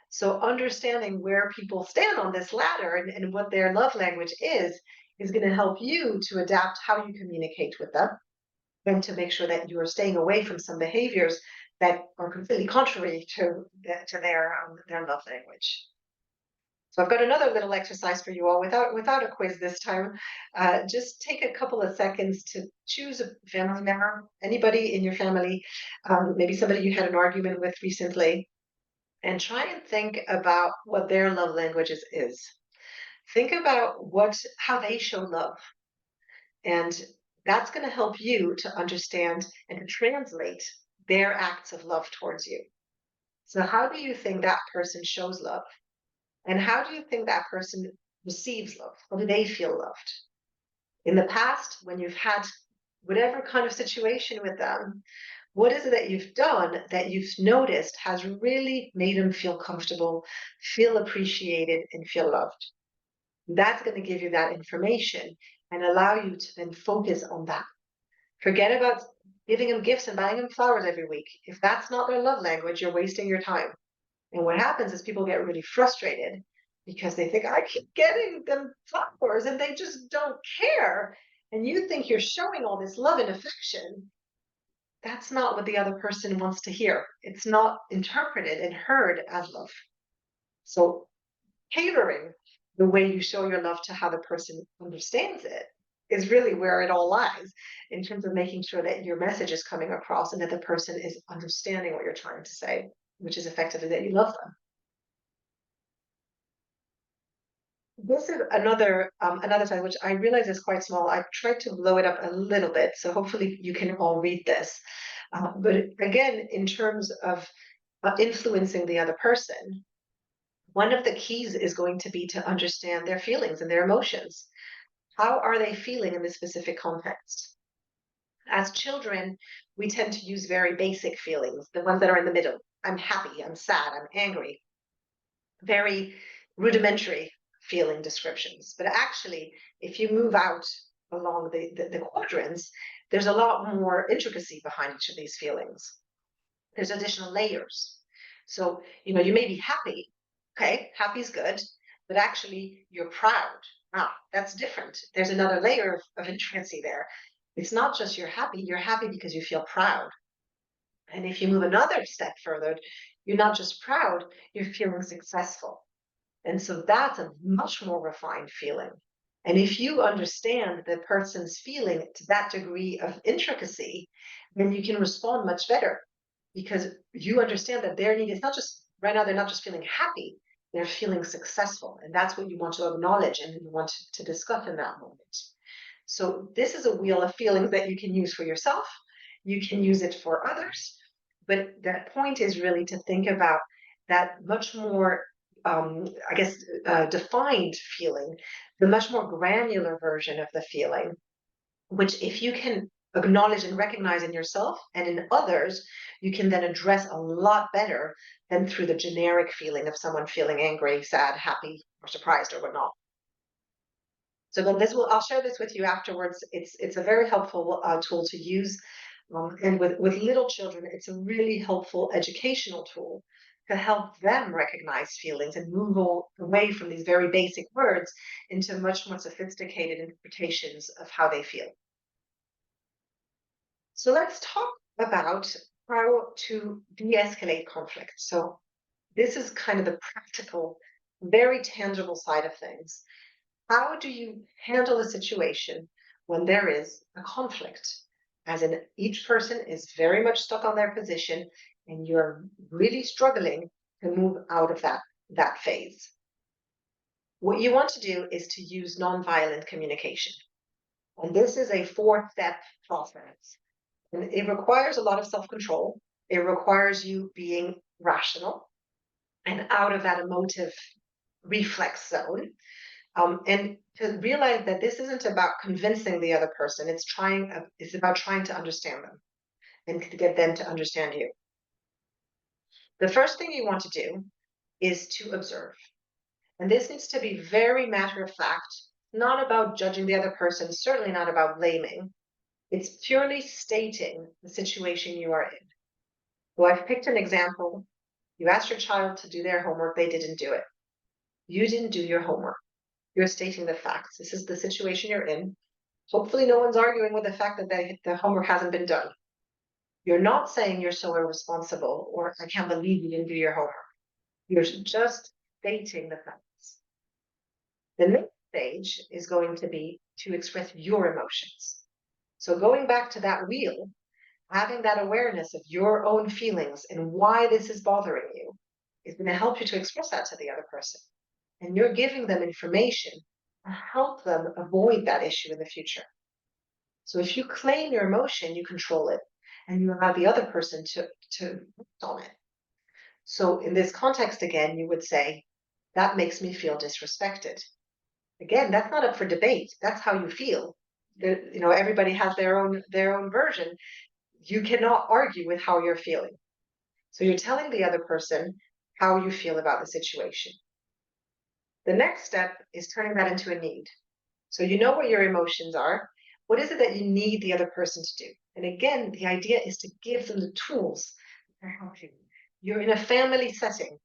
So understanding where people stand on this ladder and what their love language is going to help you to adapt how you communicate with them and to make sure that you are staying away from some behaviors that are completely contrary to their love language. So I've got another little exercise for you all without a quiz this time. Just take a couple of seconds to choose a family member, anybody in your family, maybe somebody you had an argument with recently, and try and think about what their love languages is. Think about how they show love, and that's going to help you to understand and to translate their acts of love towards you. So how do you think that person shows love? And how do you think that person receives love? How do they feel loved? In the past, when you've had whatever kind of situation with them, what is it that you've done that you've noticed has really made them feel comfortable, feel appreciated, and feel loved? That's going to give you that information and allow you to then focus on that. Forget about giving them gifts and buying them flowers every week. If that's not their love language, you're wasting your time. And what happens is people get really frustrated because they think, I keep getting them flowers and they just don't care. And you think you're showing all this love and affection. That's not what the other person wants to hear. It's not interpreted and heard as love. So tailoring the way you show your love to how the person understands it is really where it all lies in terms of making sure that your message is coming across and that the person is understanding what you're trying to say, which is effectively that you love them. This is another slide, which I realize is quite small. I've tried to blow it up a little bit, so hopefully you can all read this. But again, in terms of influencing the other person, one of the keys is going to be to understand their feelings and their emotions. How are they feeling in this specific context? As children, we tend to use very basic feelings, the ones that are in the middle. I'm happy, I'm sad, I'm angry. Very rudimentary feeling descriptions. But actually, if you move out along the quadrants, there's a lot more intricacy behind each of these feelings. There's additional layers. So, you may be happy. Okay, happy is good, but actually you're proud. Ah, that's different. There's another layer of intricacy there. It's not just you're happy because you feel proud. And if you move another step further, you're not just proud, you're feeling successful. And so that's a much more refined feeling. And if you understand the person's feeling to that degree of intricacy, then you can respond much better because you understand that their need is not just right now, they're not just feeling happy, they're feeling successful. And that's what you want to acknowledge and you want to discuss in that moment. So this is a wheel of feelings that you can use for yourself. You can use it for others. But that point is really to think about that much more defined feeling, the much more granular version of the feeling, which if you can acknowledge and recognize in yourself and in others, you can then address a lot better than through the generic feeling of someone feeling angry, sad, happy, or surprised or whatnot. So then I'll share this with you afterwards. It's a very helpful tool to use. And with little children, it's a really helpful educational tool to help them recognize feelings and move away from these very basic words into much more sophisticated interpretations of how they feel. So let's talk about how to de-escalate conflict. So this is kind of the practical, very tangible side of things. How do you handle a situation when there is a conflict? As in, each person is very much stuck on their position and you're really struggling to move out of that phase. What you want to do is to use nonviolent communication. And this is a 4-step process. And it requires a lot of self-control. It requires you being rational and out of that emotive reflex zone. And to realize that this isn't about convincing the other person. It's about trying to understand them and to get them to understand you. The first thing you want to do is to observe. And this needs to be very matter of fact, not about judging the other person, certainly not about blaming. It's purely stating the situation you are in. So I've picked an example. You asked your child to do their homework, they didn't do it. You didn't do your homework. You're stating the facts. This is the situation you're in. Hopefully, no one's arguing with the fact that the homework hasn't been done. You're not saying you're so irresponsible or I can't believe you didn't do your homework. You're just stating the facts. The next stage is going to be to express your emotions. So going back to that wheel, having that awareness of your own feelings and why this is bothering you is going to help you to express that to the other person. And you're giving them information to help them avoid that issue in the future. So if you claim your emotion, you control it and you allow the other person to act on it. So in this context, again, you would say, that makes me feel disrespected. Again, that's not up for debate. That's how you feel. Everybody has their own version. You cannot argue with how you're feeling. So you're telling the other person how you feel about the situation. The next step is turning that into a need. So you know what your emotions are. What is it that you need the other person to do? And again, the idea is to give them the tools to help you. You're in a family setting.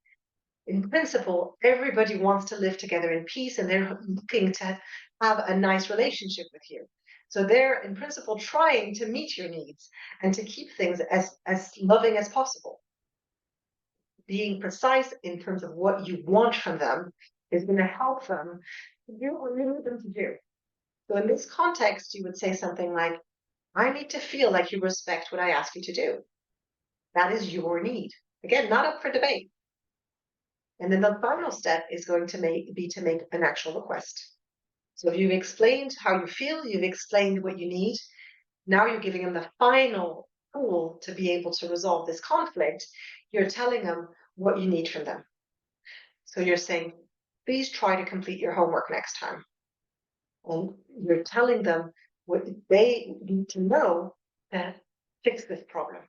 In principle, everybody wants to live together in peace and they're looking to have a nice relationship with you. So they're, in principle, trying to meet your needs and to keep things as loving as possible. Being precise in terms of what you want from them is going to help them to do what you need them to do. So in this context, you would say something like, I need to feel like you respect what I ask you to do. That is your need. Again, not up for debate. And then the final step is going to be to make an actual request. So if you've explained how you feel, you've explained what you need, now you're giving them the final tool to be able to resolve this conflict. You're telling them what you need from them. So you're saying, please try to complete your homework next time. And you're telling them what they need to know to fix this problem.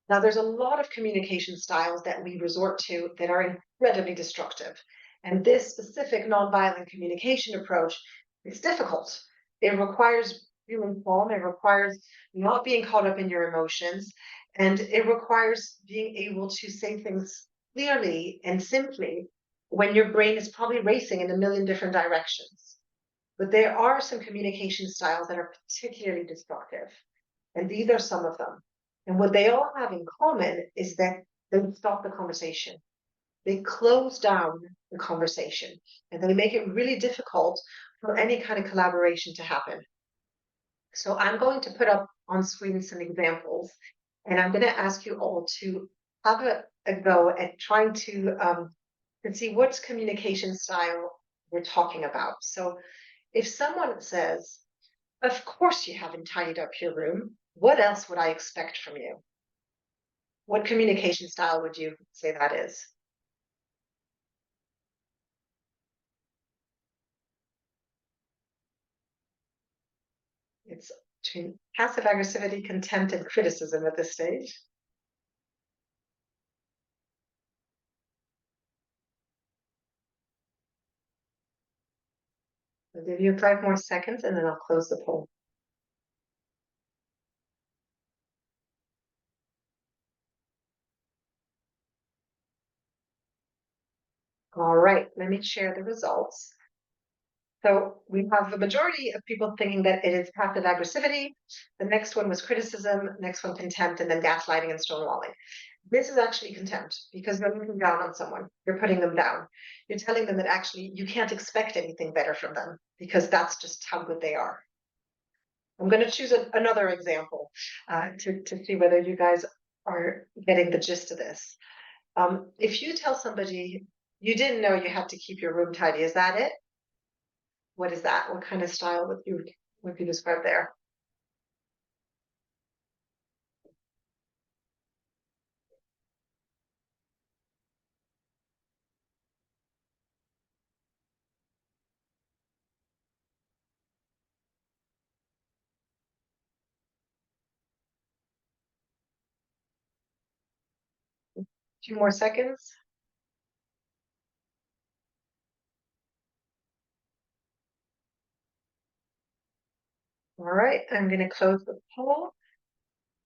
Now, there's a lot of communication styles that we resort to that are incredibly destructive. And this specific nonviolent communication approach is difficult. It requires feeling calm, it requires not being caught up in your emotions, and it requires being able to say things clearly and simply when your brain is probably racing in a million different directions. But there are some communication styles that are particularly destructive, and these are some of them. And what they all have in common is that they stop the conversation. They close down the conversation and they make it really difficult for any kind of collaboration to happen. So I'm going to put up on screen some examples and I'm going to ask you all to have a go at trying to see what communication style we're talking about. So if someone says, of course you haven't tidied up your room, what else would I expect from you? What communication style would you say that is? It's between passive aggressivity, contempt, and criticism at this stage. I'll give you 5 more seconds and then I'll close the poll. All right, let me share the results. So we have the majority of people thinking that it is passive aggressivity. The next one was criticism, next one contempt, and then gaslighting and stonewalling. This is actually contempt because you're looking down on someone. You're putting them down. You're telling them that actually you can't expect anything better from them because that's just how good they are. I'm going to choose another example to see whether you guys are getting the gist of this. If you tell somebody You didn't know you had to keep your room tidy. Is that it? What is that? What kind of style would you describe there? Two more seconds. All right, I'm going to close the poll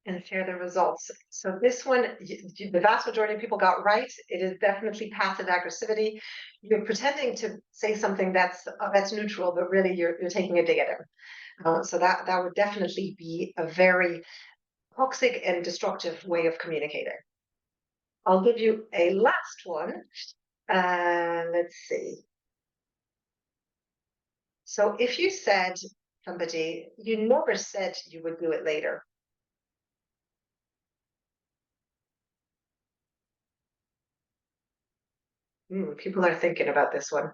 and share the results. So this one, the vast majority of people got right. It is definitely passive aggressivity. You're pretending to say something that's neutral, but really you're taking a dig at him. So that would definitely be a very toxic and destructive way of communicating. I'll give you a last one. Let's see. So if you said somebody, you never said you would do it later. People are thinking about this one.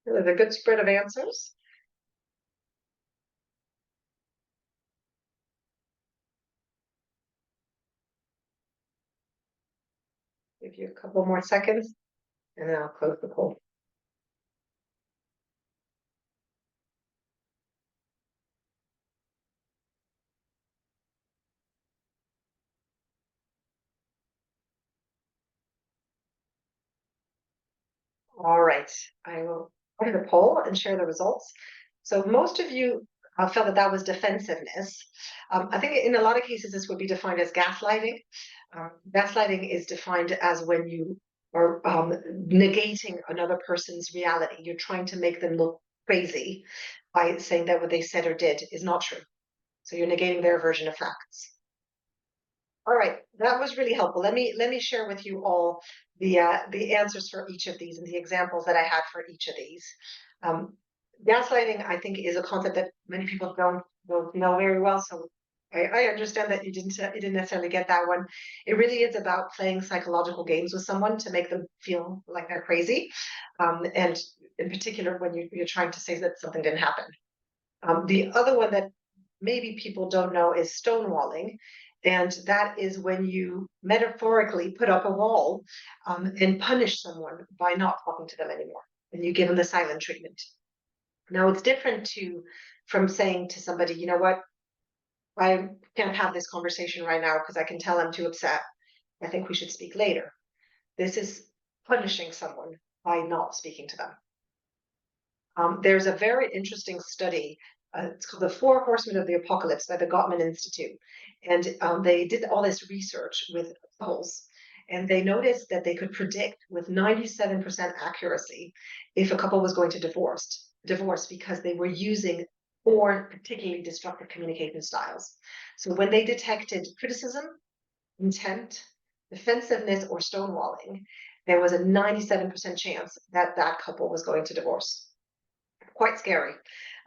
There's a good spread of answers. Give you a couple more seconds and then I'll close the poll. All right, I will end the poll and share the results. So most of you felt that that was defensiveness. I think in a lot of cases this would be defined as gaslighting. Gaslighting is defined as when you are negating another person's reality. You're trying to make them look crazy by saying that what they said or did is not true. So you're negating their version of facts. All right, that was really helpful. Let me share with you all the answers for each of these and the examples that I had for each of these. Um, Gaslighting, I think, is a concept that many people don't know very well. So I understand that you didn't necessarily get that one. It really is about playing psychological games with someone to make them feel like they're crazy, and in particular when you're trying to say that something didn't happen. The other one that maybe people don't know is stonewalling. And that is when you metaphorically put up a wall and punish someone by not talking to them anymore. And you give them the silent treatment. Now, it's different from saying to somebody, you know what, I can't have this conversation right now because I can tell I'm too upset. I think we should speak later. This is punishing someone by not speaking to them. There's a very interesting study. It's called The Four Horsemen of the Apocalypse by the Gottman Institute. And they did all this research with couples. And they noticed that they could predict with 97% accuracy if a couple was going to divorce because they were using four particularly destructive communication styles. So when they detected criticism, intent, defensiveness, or stonewalling, there was a 97% chance that that couple was going to divorce. Quite scary.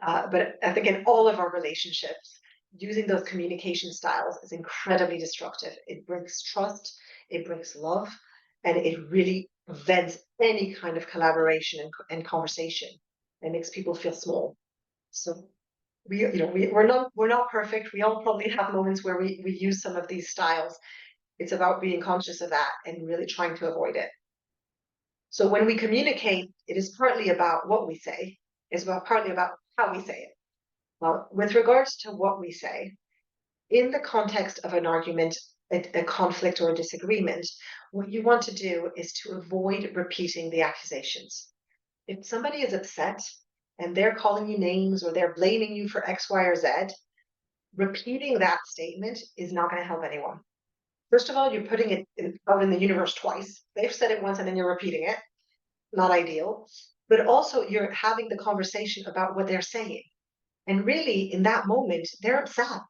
But I think in all of our relationships, using those communication styles is incredibly destructive. It breaks trust, it breaks love, and it really prevents any kind of collaboration and conversation. It makes people feel small. So we're not perfect. We all probably have moments where we use some of these styles. It's about being conscious of that and really trying to avoid it. So when we communicate, it is partly about what we say, it's partly about how we say it. Well, with regards to what we say, in the context of an argument, a conflict or a disagreement, what you want to do is to avoid repeating the accusations. If somebody is upset and they're calling you names or they're blaming you for X, Y, or Z, repeating that statement is not going to help anyone. First of all, you're putting it out in the universe twice. They've said it once and then you're repeating it. Not ideal. But also, you're having the conversation about what they're saying. And really, in that moment, they're upset.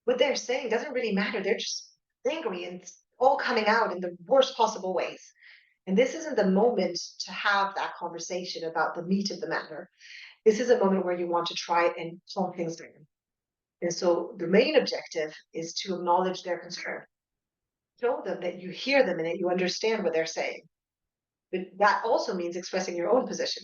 What they're saying doesn't really matter. They're just angry and it's all coming out in the worst possible ways. And this isn't the moment to have that conversation about the meat of the matter. This is a moment where you want to try and calm things down. And so the main objective is to acknowledge their concern. Show them that you hear them and that you understand what they're saying. But that also means expressing your own position.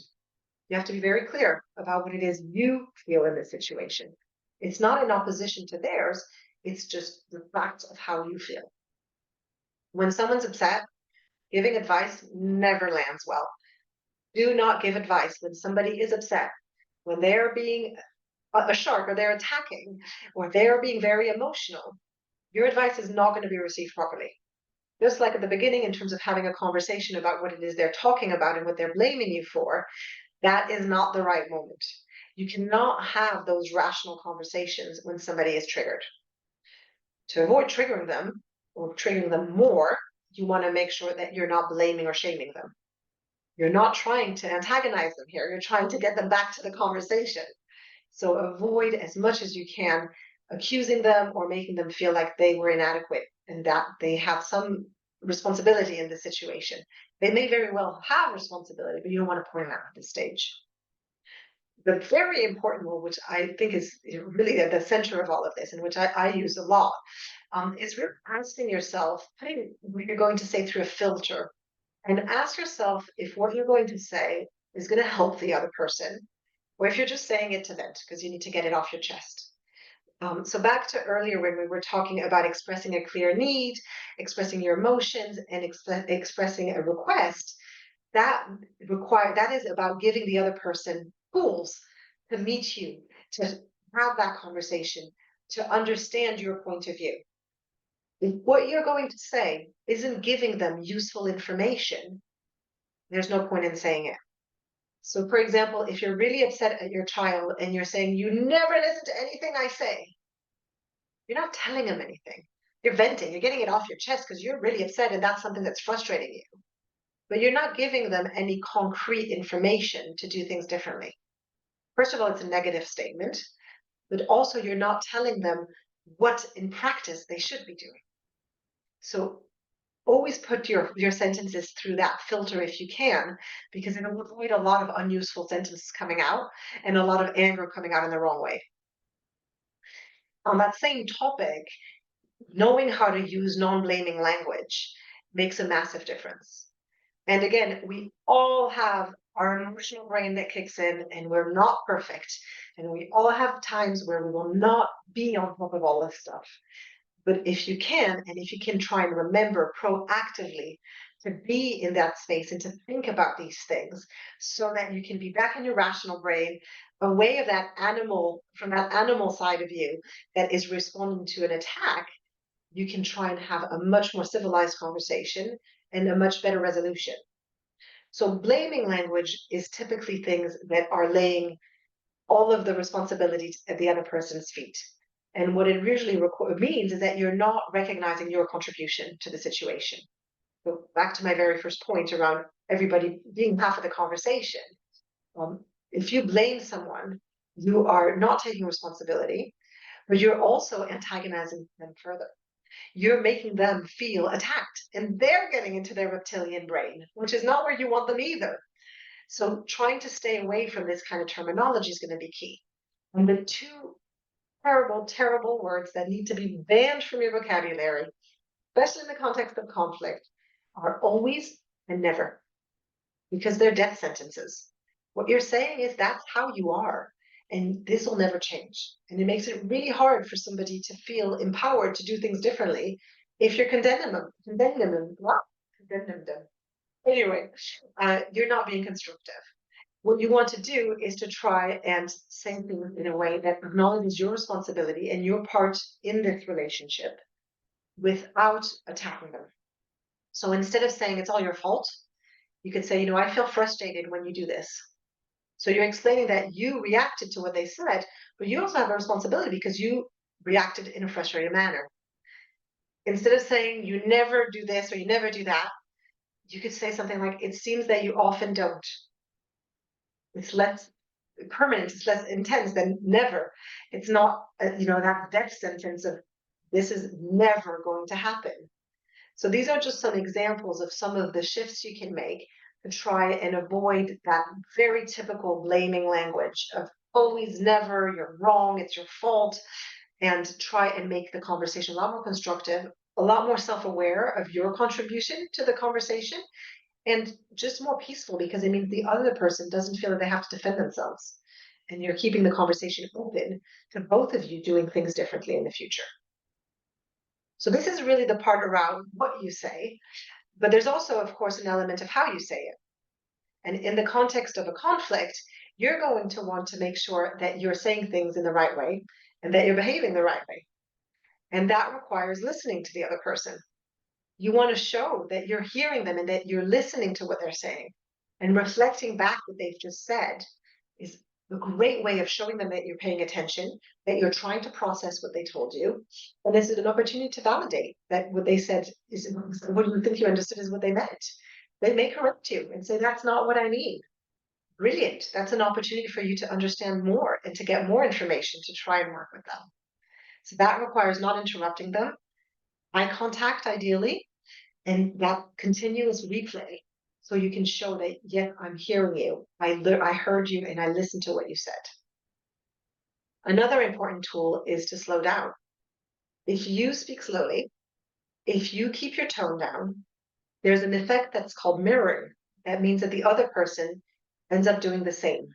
You have to be very clear about what it is you feel in this situation. It's not in opposition to theirs, it's just the fact of how you feel. When someone's upset, giving advice never lands well. Do not give advice when somebody is upset, when they're being a shark or they're attacking or they're being very emotional. Your advice is not going to be received properly. Just like at the beginning, in terms of having a conversation about what it is they're talking about and what they're blaming you for, that is not the right moment. You cannot have those rational conversations when somebody is triggered. To avoid triggering them or triggering them more, you want to make sure that you're not blaming or shaming them. You're not trying to antagonize them here. You're trying to get them back to the conversation. So avoid as much as you can accusing them or making them feel like they were inadequate and that they have some responsibility in the situation. They may very well have responsibility, but you don't want to point them out at this stage. The very important one, which I think is really at the center of all of this, and which I use a lot, is really asking yourself, putting what you're going to say through a filter, and ask yourself if what you're going to say is going to help the other person, or if you're just saying it to vent because you need to get it off your chest. So back to earlier when we were talking about expressing a clear need, expressing your emotions, and expressing a request, that is about giving the other person tools to meet you, to have that conversation, to understand your point of view. If what you're going to say isn't giving them useful information, there's no point in saying it. So, for example, if you're really upset at your child and you're saying, you never listen to anything I say, you're not telling them anything. You're venting, you're getting it off your chest because you're really upset and that's something that's frustrating you. But you're not giving them any concrete information to do things differently. First of all, it's a negative statement, but also you're not telling them what in practice they should be doing. So always put your sentences through that filter if you can, because it'll avoid a lot of unuseful sentences coming out and a lot of anger coming out in the wrong way. On that same topic, knowing how to use non-blaming language makes a massive difference. And again, we all have our emotional brain that kicks in, and we're not perfect. And we all have times where we will not be on top of all this stuff. But if you can, and if you can try and remember proactively to be in that space and to think about these things so that you can be back in your rational brain, away of that animal, from that animal side of you that is responding to an attack, you can try and have a much more civilized conversation and a much better resolution. So blaming language is typically things that are laying all of the responsibilities at the other person's feet. And what it usually means is that you're not recognizing your contribution to the situation. So back to my very first point around everybody being half of the conversation. If you blame someone, you are not taking responsibility, but you're also antagonizing them further. You're making them feel attacked and they're getting into their reptilian brain, which is not where you want them either. So trying to stay away from this kind of terminology is going to be key. And the two terrible, terrible words that need to be banned from your vocabulary, especially in the context of conflict, are always and never, because they're death sentences. What you're saying is that's how you are, and this will never change. And it makes it really hard for somebody to feel empowered to do things differently if you're condemning them. Anyway, you're not being constructive. What you want to do is to try and say things in a way that acknowledges your responsibility and your part in this relationship without attacking them. So instead of saying it's all your fault, you could say, I feel frustrated when you do this. So you're explaining that you reacted to what they said, but you also have a responsibility because you reacted in a frustrated manner. Instead of saying you never do this or you never do that, you could say something like, it seems that you often don't. It's less permanent, it's less intense than never. It's not, that death sentence of this is never going to happen. So these are just some examples of some of the shifts you can make to try and avoid that very typical blaming language of always, never, you're wrong, it's your fault, and try and make the conversation a lot more constructive, a lot more self-aware of your contribution to the conversation, and just more peaceful because it means the other person doesn't feel that they have to defend themselves. And you're keeping the conversation open to both of you doing things differently in the future. So this is really the part around what you say, but there's also, of course, an element of how you say it. And in the context of a conflict, you're going to want to make sure that you're saying things in the right way and that you're behaving the right way. And that requires listening to the other person. You want to show that you're hearing them and that you're listening to what they're saying. And reflecting back what they've just said is a great way of showing them that you're paying attention, that you're trying to process what they told you. And this is an opportunity to validate that what they said is what you think you understood is what they meant. They may correct you and say, that's not what I mean. Brilliant. That's an opportunity for you to understand more and to get more information to try and work with them. So that requires not interrupting them, eye contact ideally, and that continuous replay. So you can show that, yes, I'm hearing you. I heard you and I listened to what you said. Another important tool is to slow down. If you speak slowly, if you keep your tone down, there's an effect that's called mirroring. That means that the other person ends up doing the same.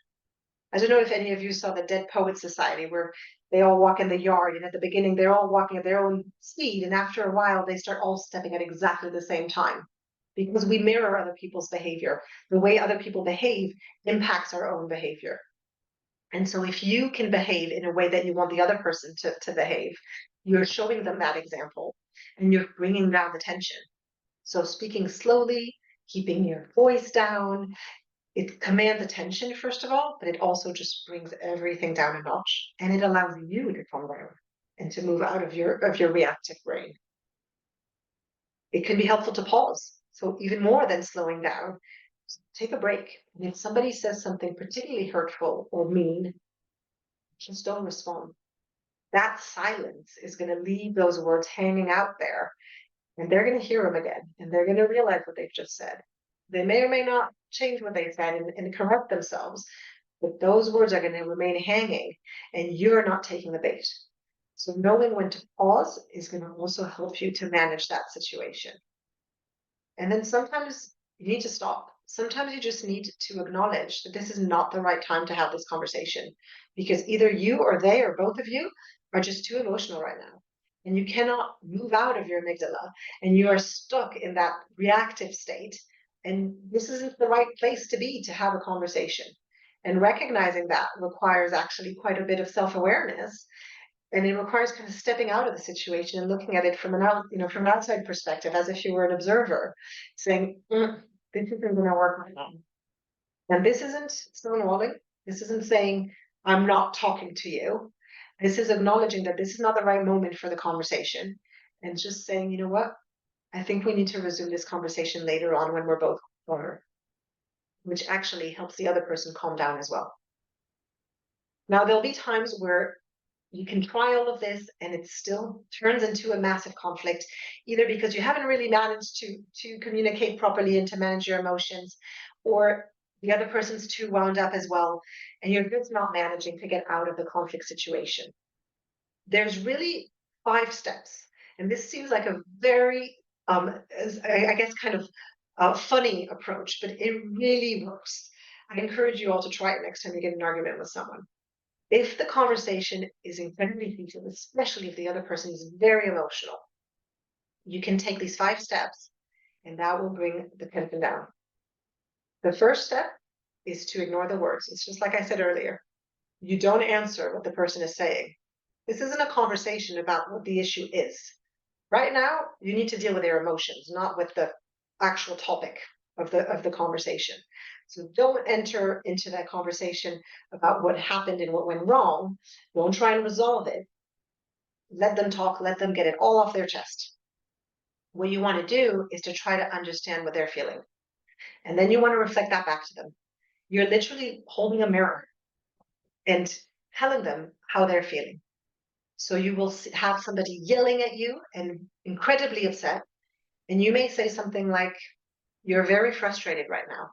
I don't know if any of you saw the Dead Poets Society where they all walk in the yard, and at the beginning they're all walking at their own speed, and after a while they start all stepping at exactly the same time because we mirror other people's behavior. The way other people behave impacts our own behavior. And so if you can behave in a way that you want the other person to behave, you're showing them that example and you're bringing down the tension. So speaking slowly, keeping your voice down, it commands attention, first of all, but it also just brings everything down a notch, and it allows you to calm down and to move out of your reactive brain. It can be helpful to pause. So even more than slowing down, take a break. And if somebody says something particularly hurtful or mean, just don't respond. That silence is going to leave those words hanging out there, and they're going to hear them again, and they're going to realize what they've just said. They may or may not change what they said and correct themselves, but those words are going to remain hanging, and you're not taking the bait. So knowing when to pause is going to also help you to manage that situation. And then sometimes you need to stop. Sometimes you just need to acknowledge that this is not the right time to have this conversation because either you or they or both of you are just too emotional right now. And you cannot move out of your amygdala and you are stuck in that reactive state. And this isn't the right place to be to have a conversation. And recognizing that requires actually quite a bit of self-awareness, and it requires kind of stepping out of the situation and looking at it from from an outside perspective, as if you were an observer, saying, "This isn't going to work right now." And this isn't stonewalling. This isn't saying, "I'm not talking to you." This is acknowledging that this is not the right moment for the conversation, and just saying, "You know what? I think we need to resume this conversation later on when we're both calmer," which actually helps the other person calm down as well. Now, there'll be times where you can try all of this and it still turns into a massive conflict, either because you haven't really managed to communicate properly and to manage your emotions, or the other person's too wound up as well, and you're just not managing to get out of the conflict situation. There's really 5 steps, and this seems like a very, I guess, kind of funny approach, but it really works. I encourage you all to try it next time you get in an argument with someone. If the conversation is incredibly heated, especially if the other person is very emotional, you can take these 5 steps and that will bring the tension down. The first step is to ignore the words. It's just like I said earlier. You don't answer what the person is saying. This isn't a conversation about what the issue is. Right now, you need to deal with their emotions, not with the actual topic of the conversation. So don't enter into that conversation about what happened and what went wrong. Don't try and resolve it. Let them talk, let them get it all off their chest. What you want to do is to try to understand what they're feeling. And then you want to reflect that back to them. You're literally holding a mirror and telling them how they're feeling. So you will have somebody yelling at you and incredibly upset. And you may say something like, "You're very frustrated right now."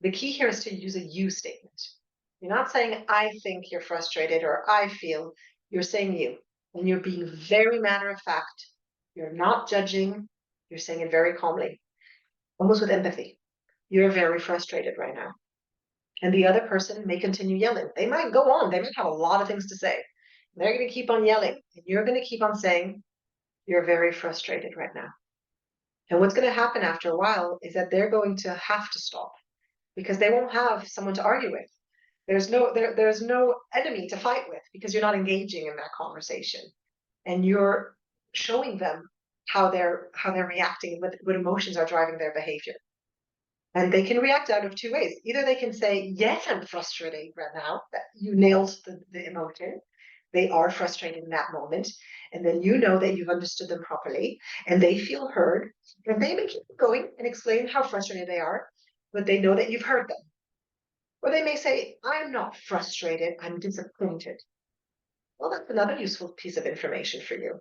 The key here is to use a you statement. You're not saying, I think you're frustrated or I feel, you're saying you. And you're being very matter of fact. You're not judging. You're saying it very calmly, almost with empathy. You're very frustrated right now. And the other person may continue yelling. They might go on. They might have a lot of things to say. They're going to keep on yelling. And you're going to keep on saying, you're very frustrated right now. And what's going to happen after a while is that they're going to have to stop because they won't have someone to argue with. There's no enemy to fight with because you're not engaging in that conversation, and you're showing them how they're reacting, what emotions are driving their behavior. And they can react out of two ways. Either they can say, yes, I'm frustrated right now, that you nailed the emotion. They are frustrated in that moment. And then you know that you've understood them properly and they feel heard. And they may keep going and explain how frustrated they are, but they know that you've heard them. Or they may say, I'm not frustrated, I'm disappointed. Well, that's another useful piece of information for you.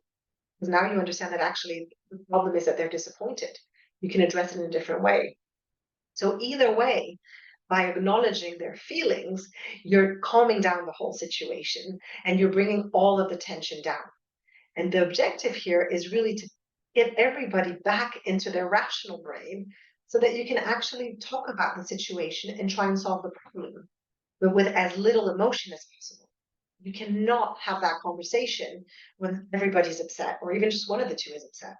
Because now you understand that actually the problem is that they're disappointed. You can address it in a different way. So either way, by acknowledging their feelings, you're calming down the whole situation and you're bringing all of the tension down. And the objective here is really to get everybody back into their rational brain so that you can actually talk about the situation and try and solve the problem, but with as little emotion as possible. You cannot have that conversation when everybody's upset or even just one of the two is upset.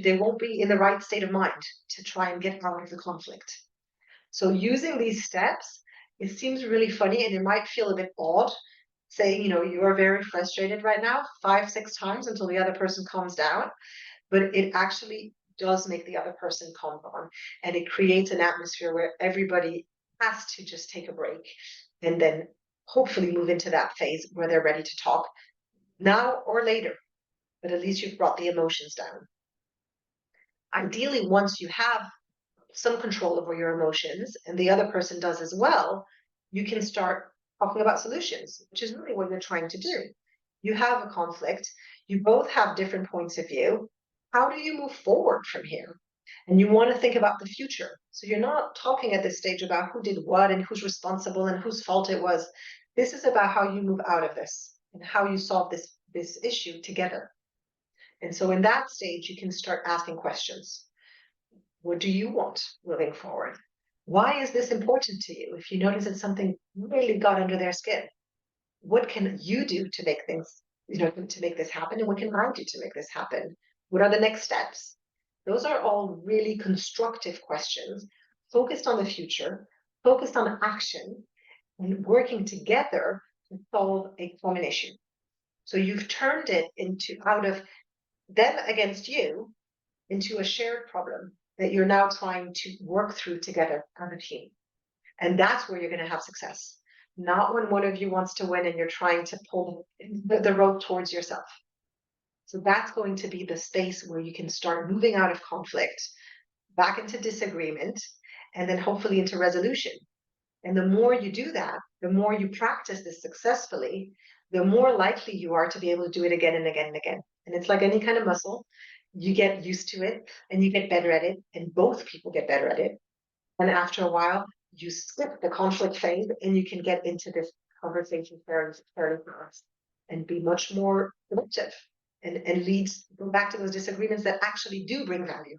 They won't be in the right state of mind to try and get out of the conflict. So using these steps, it seems really funny and it might feel a bit odd saying, you are very frustrated right now, 5, 6 times until the other person calms down. But it actually does make the other person calm down. And it creates an atmosphere where everybody has to just take a break and then hopefully move into that phase where they're ready to talk now or later. But at least you've brought the emotions down. Ideally, once you have some control over your emotions and the other person does as well, you can start talking about solutions, which is really what you're trying to do. You have a conflict, you both have different points of view. How do you move forward from here? And you want to think about the future. So you're not talking at this stage about who did what and who's responsible and whose fault it was. This is about how you move out of this and how you solve this issue together. And so in that stage, you can start asking questions. What do you want moving forward? Why is this important to you? If you notice that something really got under their skin, what can you do to make things, to make this happen? And what can I do to make this happen? What are the next steps? Those are all really constructive questions, focused on the future, focused on action, and working together to solve a common issue. So you've turned it out of them against you into a shared problem that you're now trying to work through together as a team. And that's where you're going to have success. Not when one of you wants to win and you're trying to pull the rope towards yourself. So that's going to be the space where you can start moving out of conflict, back into disagreement, and then hopefully into resolution. And the more you do that, the more you practice this successfully, the more likely you are to be able to do it again and again and again. And it's like any kind of muscle. You get used to it and you get better at it, and both people get better at it. And after a while, you skip the conflict phase and you can get into this conversation fairly fast and be much more productive and go back to those disagreements that actually do bring value.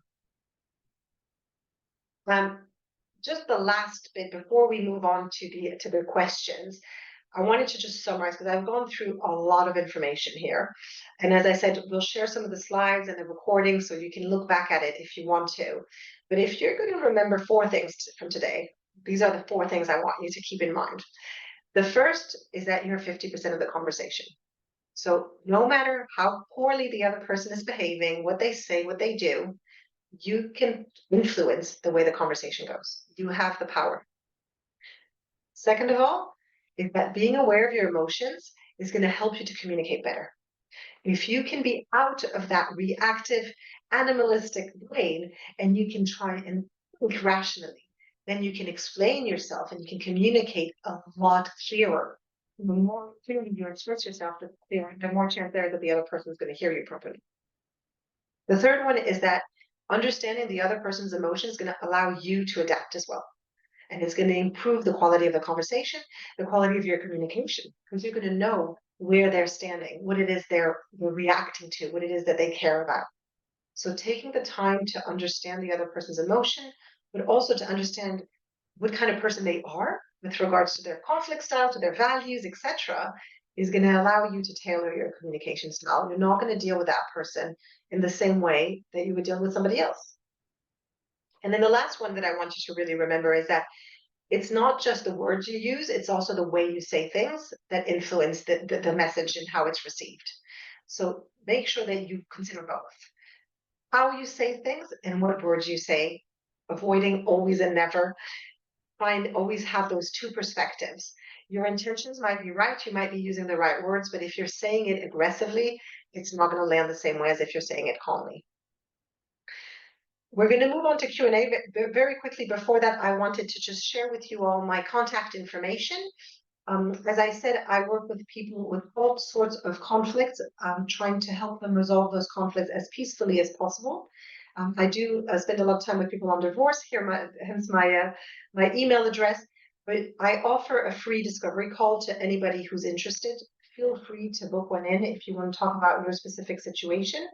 Just the last bit before we move on to the questions, I wanted to just summarize because I've gone through a lot of information here. And as I said, we'll share some of the slides and the recording so you can look back at it if you want to. But if you're going to remember 4 things from today, these are the 4 things I want you to keep in mind. The first is that you're 50% of the conversation. So no matter how poorly the other person is behaving, what they say, what they do, you can influence the way the conversation goes. You have the power. Second of all, is that being aware of your emotions is going to help you to communicate better. If you can be out of that reactive, animalistic brain and you can try and think rationally, then you can explain yourself and you can communicate a lot clearer. The more clearly you express yourself, the more chance there that the other person is going to hear you properly. The third one is that understanding the other person's emotion is going to allow you to adapt as well. And it's going to improve the quality of the conversation, the quality of your communication, because you're going to know where they're standing, what it is they're reacting to, what it is that they care about. So taking the time to understand the other person's emotion, but also to understand what kind of person they are with regards to their conflict style, to their values, etc., is going to allow you to tailor your communication style. You're not going to deal with that person in the same way that you would deal with somebody else. And then the last one that I want you to really remember is that it's not just the words you use, it's also the way you say things that influence the message and how it's received. So make sure that you consider both how you say things and what words you say, avoiding always and never. Try and always have those two perspectives. Your intentions might be right, you might be using the right words, but if you're saying it aggressively, it's not going to land the same way as if you're saying it calmly. We're going to move on to Q&A very quickly. Before that, I wanted to just share with you all my contact information. As I said, I work with people with all sorts of conflicts, trying to help them resolve those conflicts as peacefully as possible. I do spend a lot of time with people on divorce, hence my email address, but I offer a free discovery call to anybody who's interested. Feel free to book one in if you want to talk about your specific situation.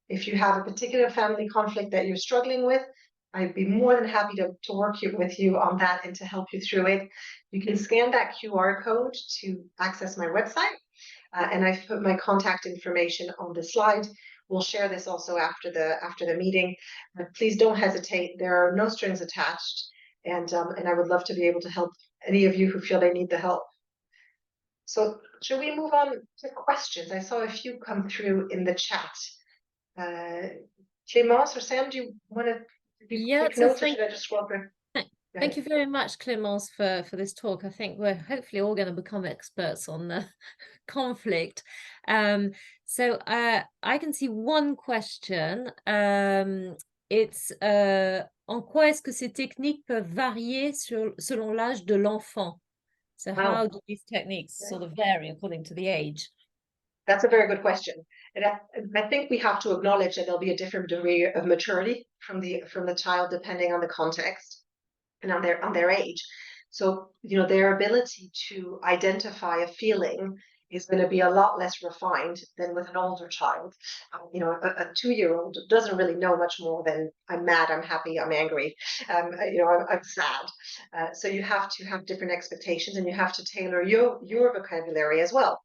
If you have a particular family conflict that you're struggling with, I'd be more than happy to work with you on that and to help you through it. You can scan that QR code to access my website, and I've put my contact information on the slide. We'll share this also after the meeting. Please don't hesitate. There are no strings attached, and I would love to be able to help any of you who feel they need the help. So should we move on to questions? I saw a few come through in the chat. Clémence or Sam, do you want to take notes, or should I just scroll through? Thank you very much, Clémence, for this talk. I think we're hopefully all going to become experts on the conflict. So I can see one question. It's en quoi est-ce que ces techniques peuvent varier selon l'âge de l'enfant? So how do these techniques sort of vary according to the age? That's a very good question. And I think we have to acknowledge that there'll be a different degree of maturity from the child depending on the context and on their age. So, their ability to identify a feeling is going to be a lot less refined than with an older child. A 2-year-old doesn't really know much more than I'm mad, I'm happy, I'm angry, I'm sad. So you have to have different expectations, and you have to tailor your vocabulary as well.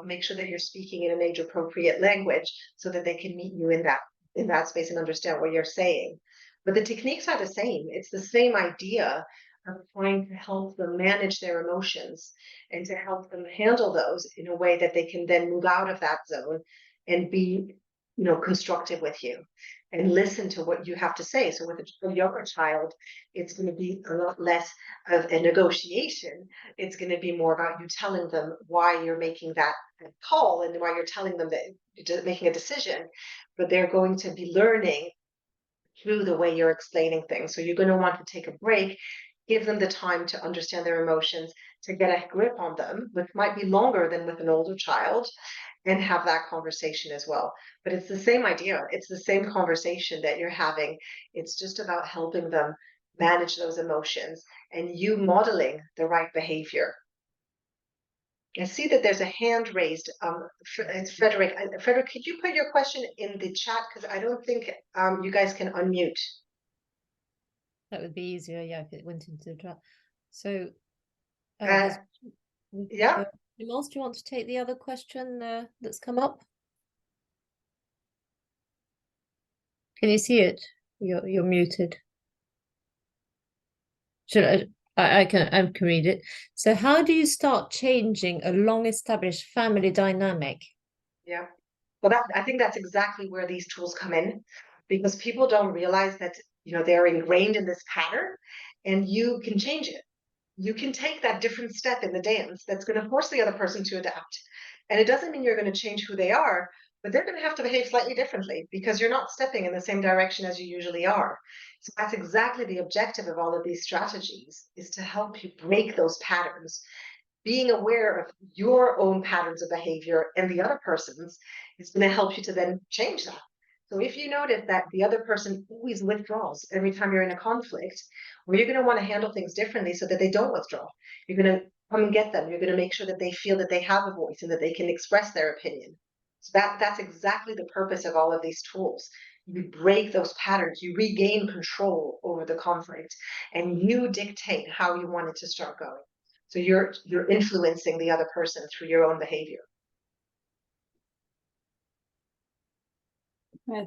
Make sure that you're speaking in an age-appropriate language so that they can meet you in that space and understand what you're saying. But the techniques are the same. It's the same idea of trying to help them manage their emotions and to help them handle those in a way that they can then move out of that zone and be, constructive with you and listen to what you have to say. So with a younger child, it's going to be a lot less of a negotiation. It's going to be more about you telling them why you're making that call and why you're telling them that you're making a decision. But they're going to be learning through the way you're explaining things. So you're going to want to take a break, give them the time to understand their emotions, to get a grip on them, which might be longer than with an older child, and have that conversation as well. But it's the same idea. It's the same conversation that you're having. It's just about helping them manage those emotions and you modeling the right behavior. I see that there's a hand raised. It's Frederick. Frederick, could you put your question in the chat? Because I don't think you guys can unmute. That would be easier, yeah, if it went into the chat. So, yeah. Clémence, do you want to take the other question that's come up? Can you see it? You're muted. Should I can read it. So how do you start changing a long-established family dynamic? Yeah. Well, I think that's exactly where these tools come in, because people don't realize that, they're ingrained in this pattern and you can change it. You can take that different step in the dance that's going to force the other person to adapt. And it doesn't mean you're going to change who they are, but they're going to have to behave slightly differently because you're not stepping in the same direction as you usually are. So that's exactly the objective of all of these strategies, is to help you break those patterns. Being aware of your own patterns of behavior and the other person's is going to help you to then change that. So if you notice that the other person always withdraws every time you're in a conflict, well, you're going to want to handle things differently so that they don't withdraw. You're going to come and get them. You're going to make sure that they feel that they have a voice and that they can express their opinion. So that's exactly the purpose of all of these tools. You break those patterns, you regain control over the conflict, and you dictate how you want it to start going. So you're influencing the other person through your own behavior.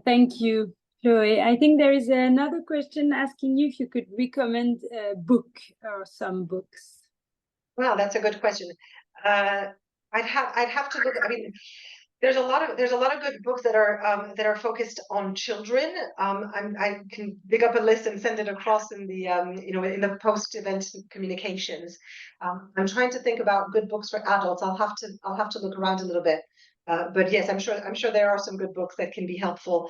Thank you, Chloe. I think there is another question asking you if you could recommend a book or some books. Wow, that's a good question. I'd have to look. I mean, there's a lot of good books that are focused on children. I can dig up a list and send it across in the in the post-event communications. I'm trying to think about good books for adults. I'll have to look around a little bit. But yes, I'm sure there are some good books that can be helpful.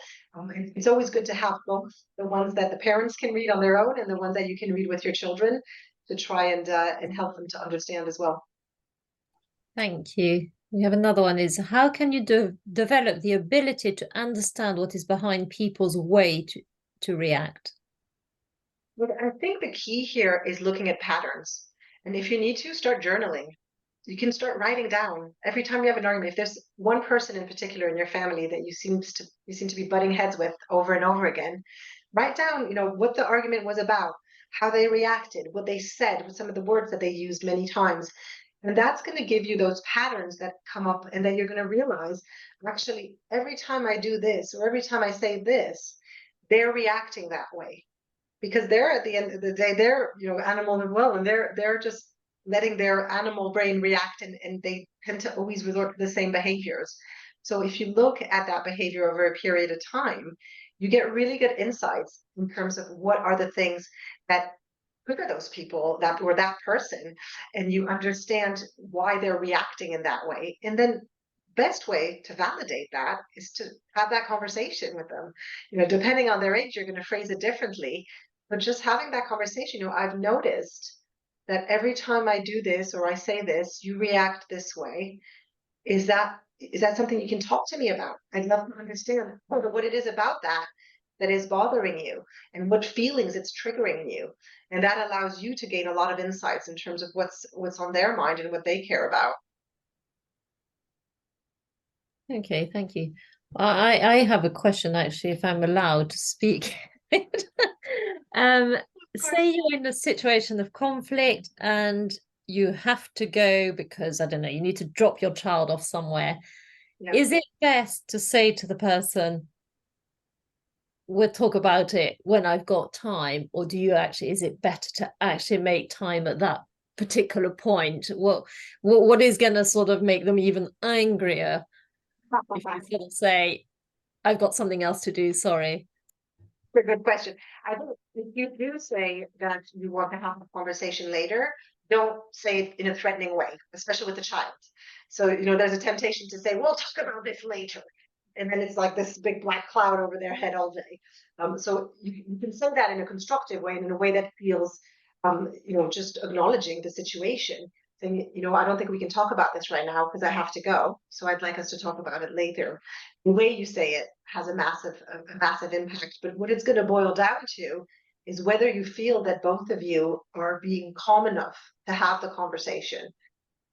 It's always good to have both the ones that the parents can read on their own and the ones that you can read with your children to try and help them to understand as well. Thank you. We have another one is how can you develop the ability to understand what is behind people's way to react? Well, I think the key here is looking at patterns. And if you need to, start journaling. You can start writing down every time you have an argument. If there's one person in particular in your family that you seem to be butting heads with over and over again, write down, what the argument was about, how they reacted, what they said, what some of the words that they used many times. And that's going to give you those patterns that come up, and then you're going to realize, actually, every time I do this or every time I say this, they're reacting that way because they're at the end of the day, they're animals as well, and they're just letting their animal brain react, and they tend to always resort to the same behaviors. So if you look at that behavior over a period of time, you get really good insights in terms of what are the things that trigger those people that or that person, and you understand why they're reacting in that way. And then best way to validate that is to have that conversation with them. Depending on their age, you're going to phrase it differently, but just having that conversation, I've noticed that every time I do this or I say this, you react this way. Is that something you can talk to me about? I'd love to understand what it is about that is bothering you and what feelings it's triggering in you. And that allows you to gain a lot of insights in terms of what's on their mind and what they care about. Okay, thank you. I have a question actually, if I'm allowed to speak. Say you're in a situation of conflict and you have to go because, I don't know, you need to drop your child off somewhere. Yeah. Is it best to say to the person, we'll talk about it when I've got time, or is it better to actually make time at that particular point? What is going to sort of make them even angrier if you sort of say, I've got something else to do, sorry? A good question. I think if you do say that you want to have a conversation later, don't say it in a threatening way, especially with a child. So, there's a temptation to say, we'll talk about this later. And then it's like this big black cloud over their head all day. So you can say that in a constructive way and in a way that feels, just acknowledging the situation. Saying, I don't think we can talk about this right now because I have to go. So I'd like us to talk about it later. The way you say it has a massive impact. But what it's going to boil down to is whether you feel that both of you are being calm enough to have the conversation.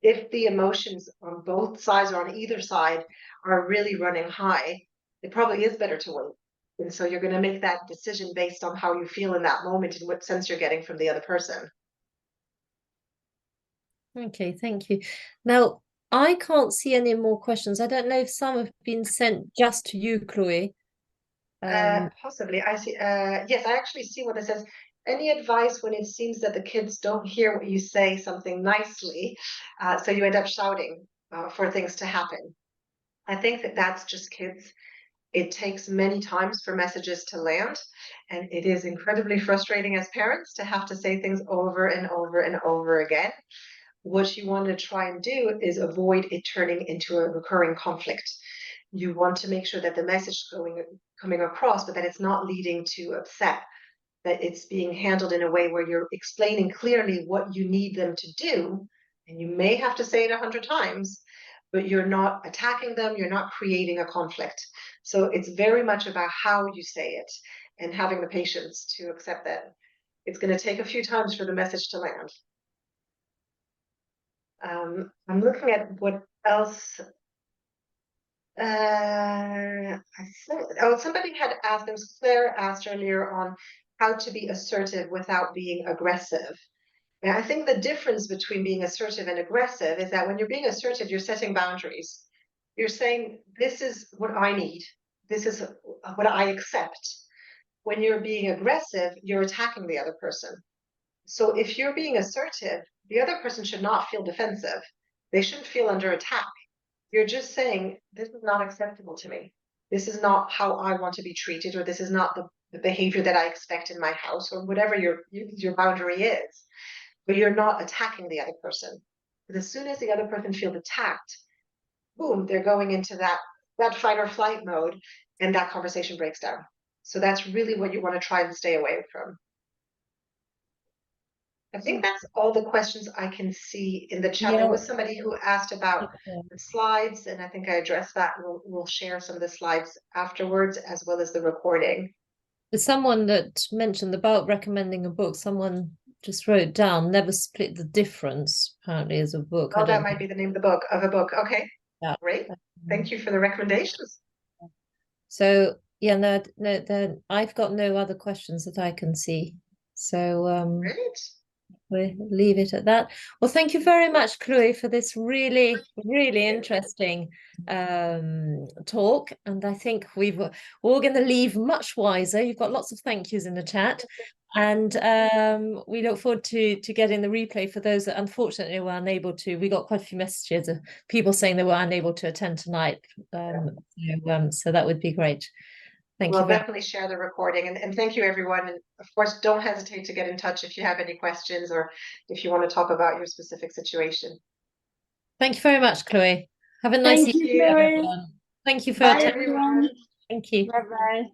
If the emotions on both sides or on either side are really running high, it probably is better to wait. And so you're going to make that decision based on how you feel in that moment and what sense you're getting from the other person. Okay, thank you. Now, I can't see any more questions. I don't know if some have been sent just to you, Chloe. Possibly. I see. Yes, I actually see what it says. Any advice when it seems that the kids don't hear what you say something nicely, so you end up shouting for things to happen? I think that's just kids. It takes many times for messages to land, and it is incredibly frustrating as parents to have to say things over and over and over again. What you want to try and do is avoid it turning into a recurring conflict. You want to make sure that the message is coming across, but that it's not leading to upset, that it's being handled in a way where you're explaining clearly what you need them to do. And you may have to say it 100 times, but you're not attacking them, you're not creating a conflict. So it's very much about how you say it and having the patience to accept that it's going to take a few times for the message to land. I'm looking at what else. I think, oh, somebody had asked, there was Claire asked earlier on how to be assertive without being aggressive. And I think the difference between being assertive and aggressive is that when you're being assertive, you're setting boundaries. You're saying, this is what I need. This is what I accept. When you're being aggressive, you're attacking the other person. So if you're being assertive, the other person should not feel defensive. They shouldn't feel under attack. You're just saying, this is not acceptable to me. This is not how I want to be treated, or this is not the behavior that I expect in my house, or whatever your boundary is. But you're not attacking the other person. Because as soon as the other person feels attacked, boom, they're going into that fight or flight mode, and that conversation breaks down. So that's really what you want to try and stay away from. I think that's all the questions I can see in the chat. There was somebody who asked about the slides, and I think I addressed that. We'll share some of the slides afterwards, as well as the recording. There's someone that mentioned about recommending a book. Someone just wrote down "Never Split the Difference," apparently as a book. Oh, that might be the name of a book. Okay, yeah. Great. Thank you for the recommendations. So yeah, no, I've got no other questions that I can see. So Great. we'll leave it at that. Well, thank you very much, Chloe, for this really, really interesting talk. And I think we're all going to leave much wiser. You've got lots of thank yous in the chat. And we look forward to getting the replay for those that unfortunately were unable to. We got quite a few messages of people saying they were unable to attend tonight. So that would be great. We'll definitely share the recording, and thank you, everyone. And of course, don't hesitate to get in touch if you have any questions or if you want to talk about your specific situation. Thank you very much, Chloe. Have a nice evening, evening, everyone. Thank you for Bye, attending. everyone. Thank you. Bye-bye.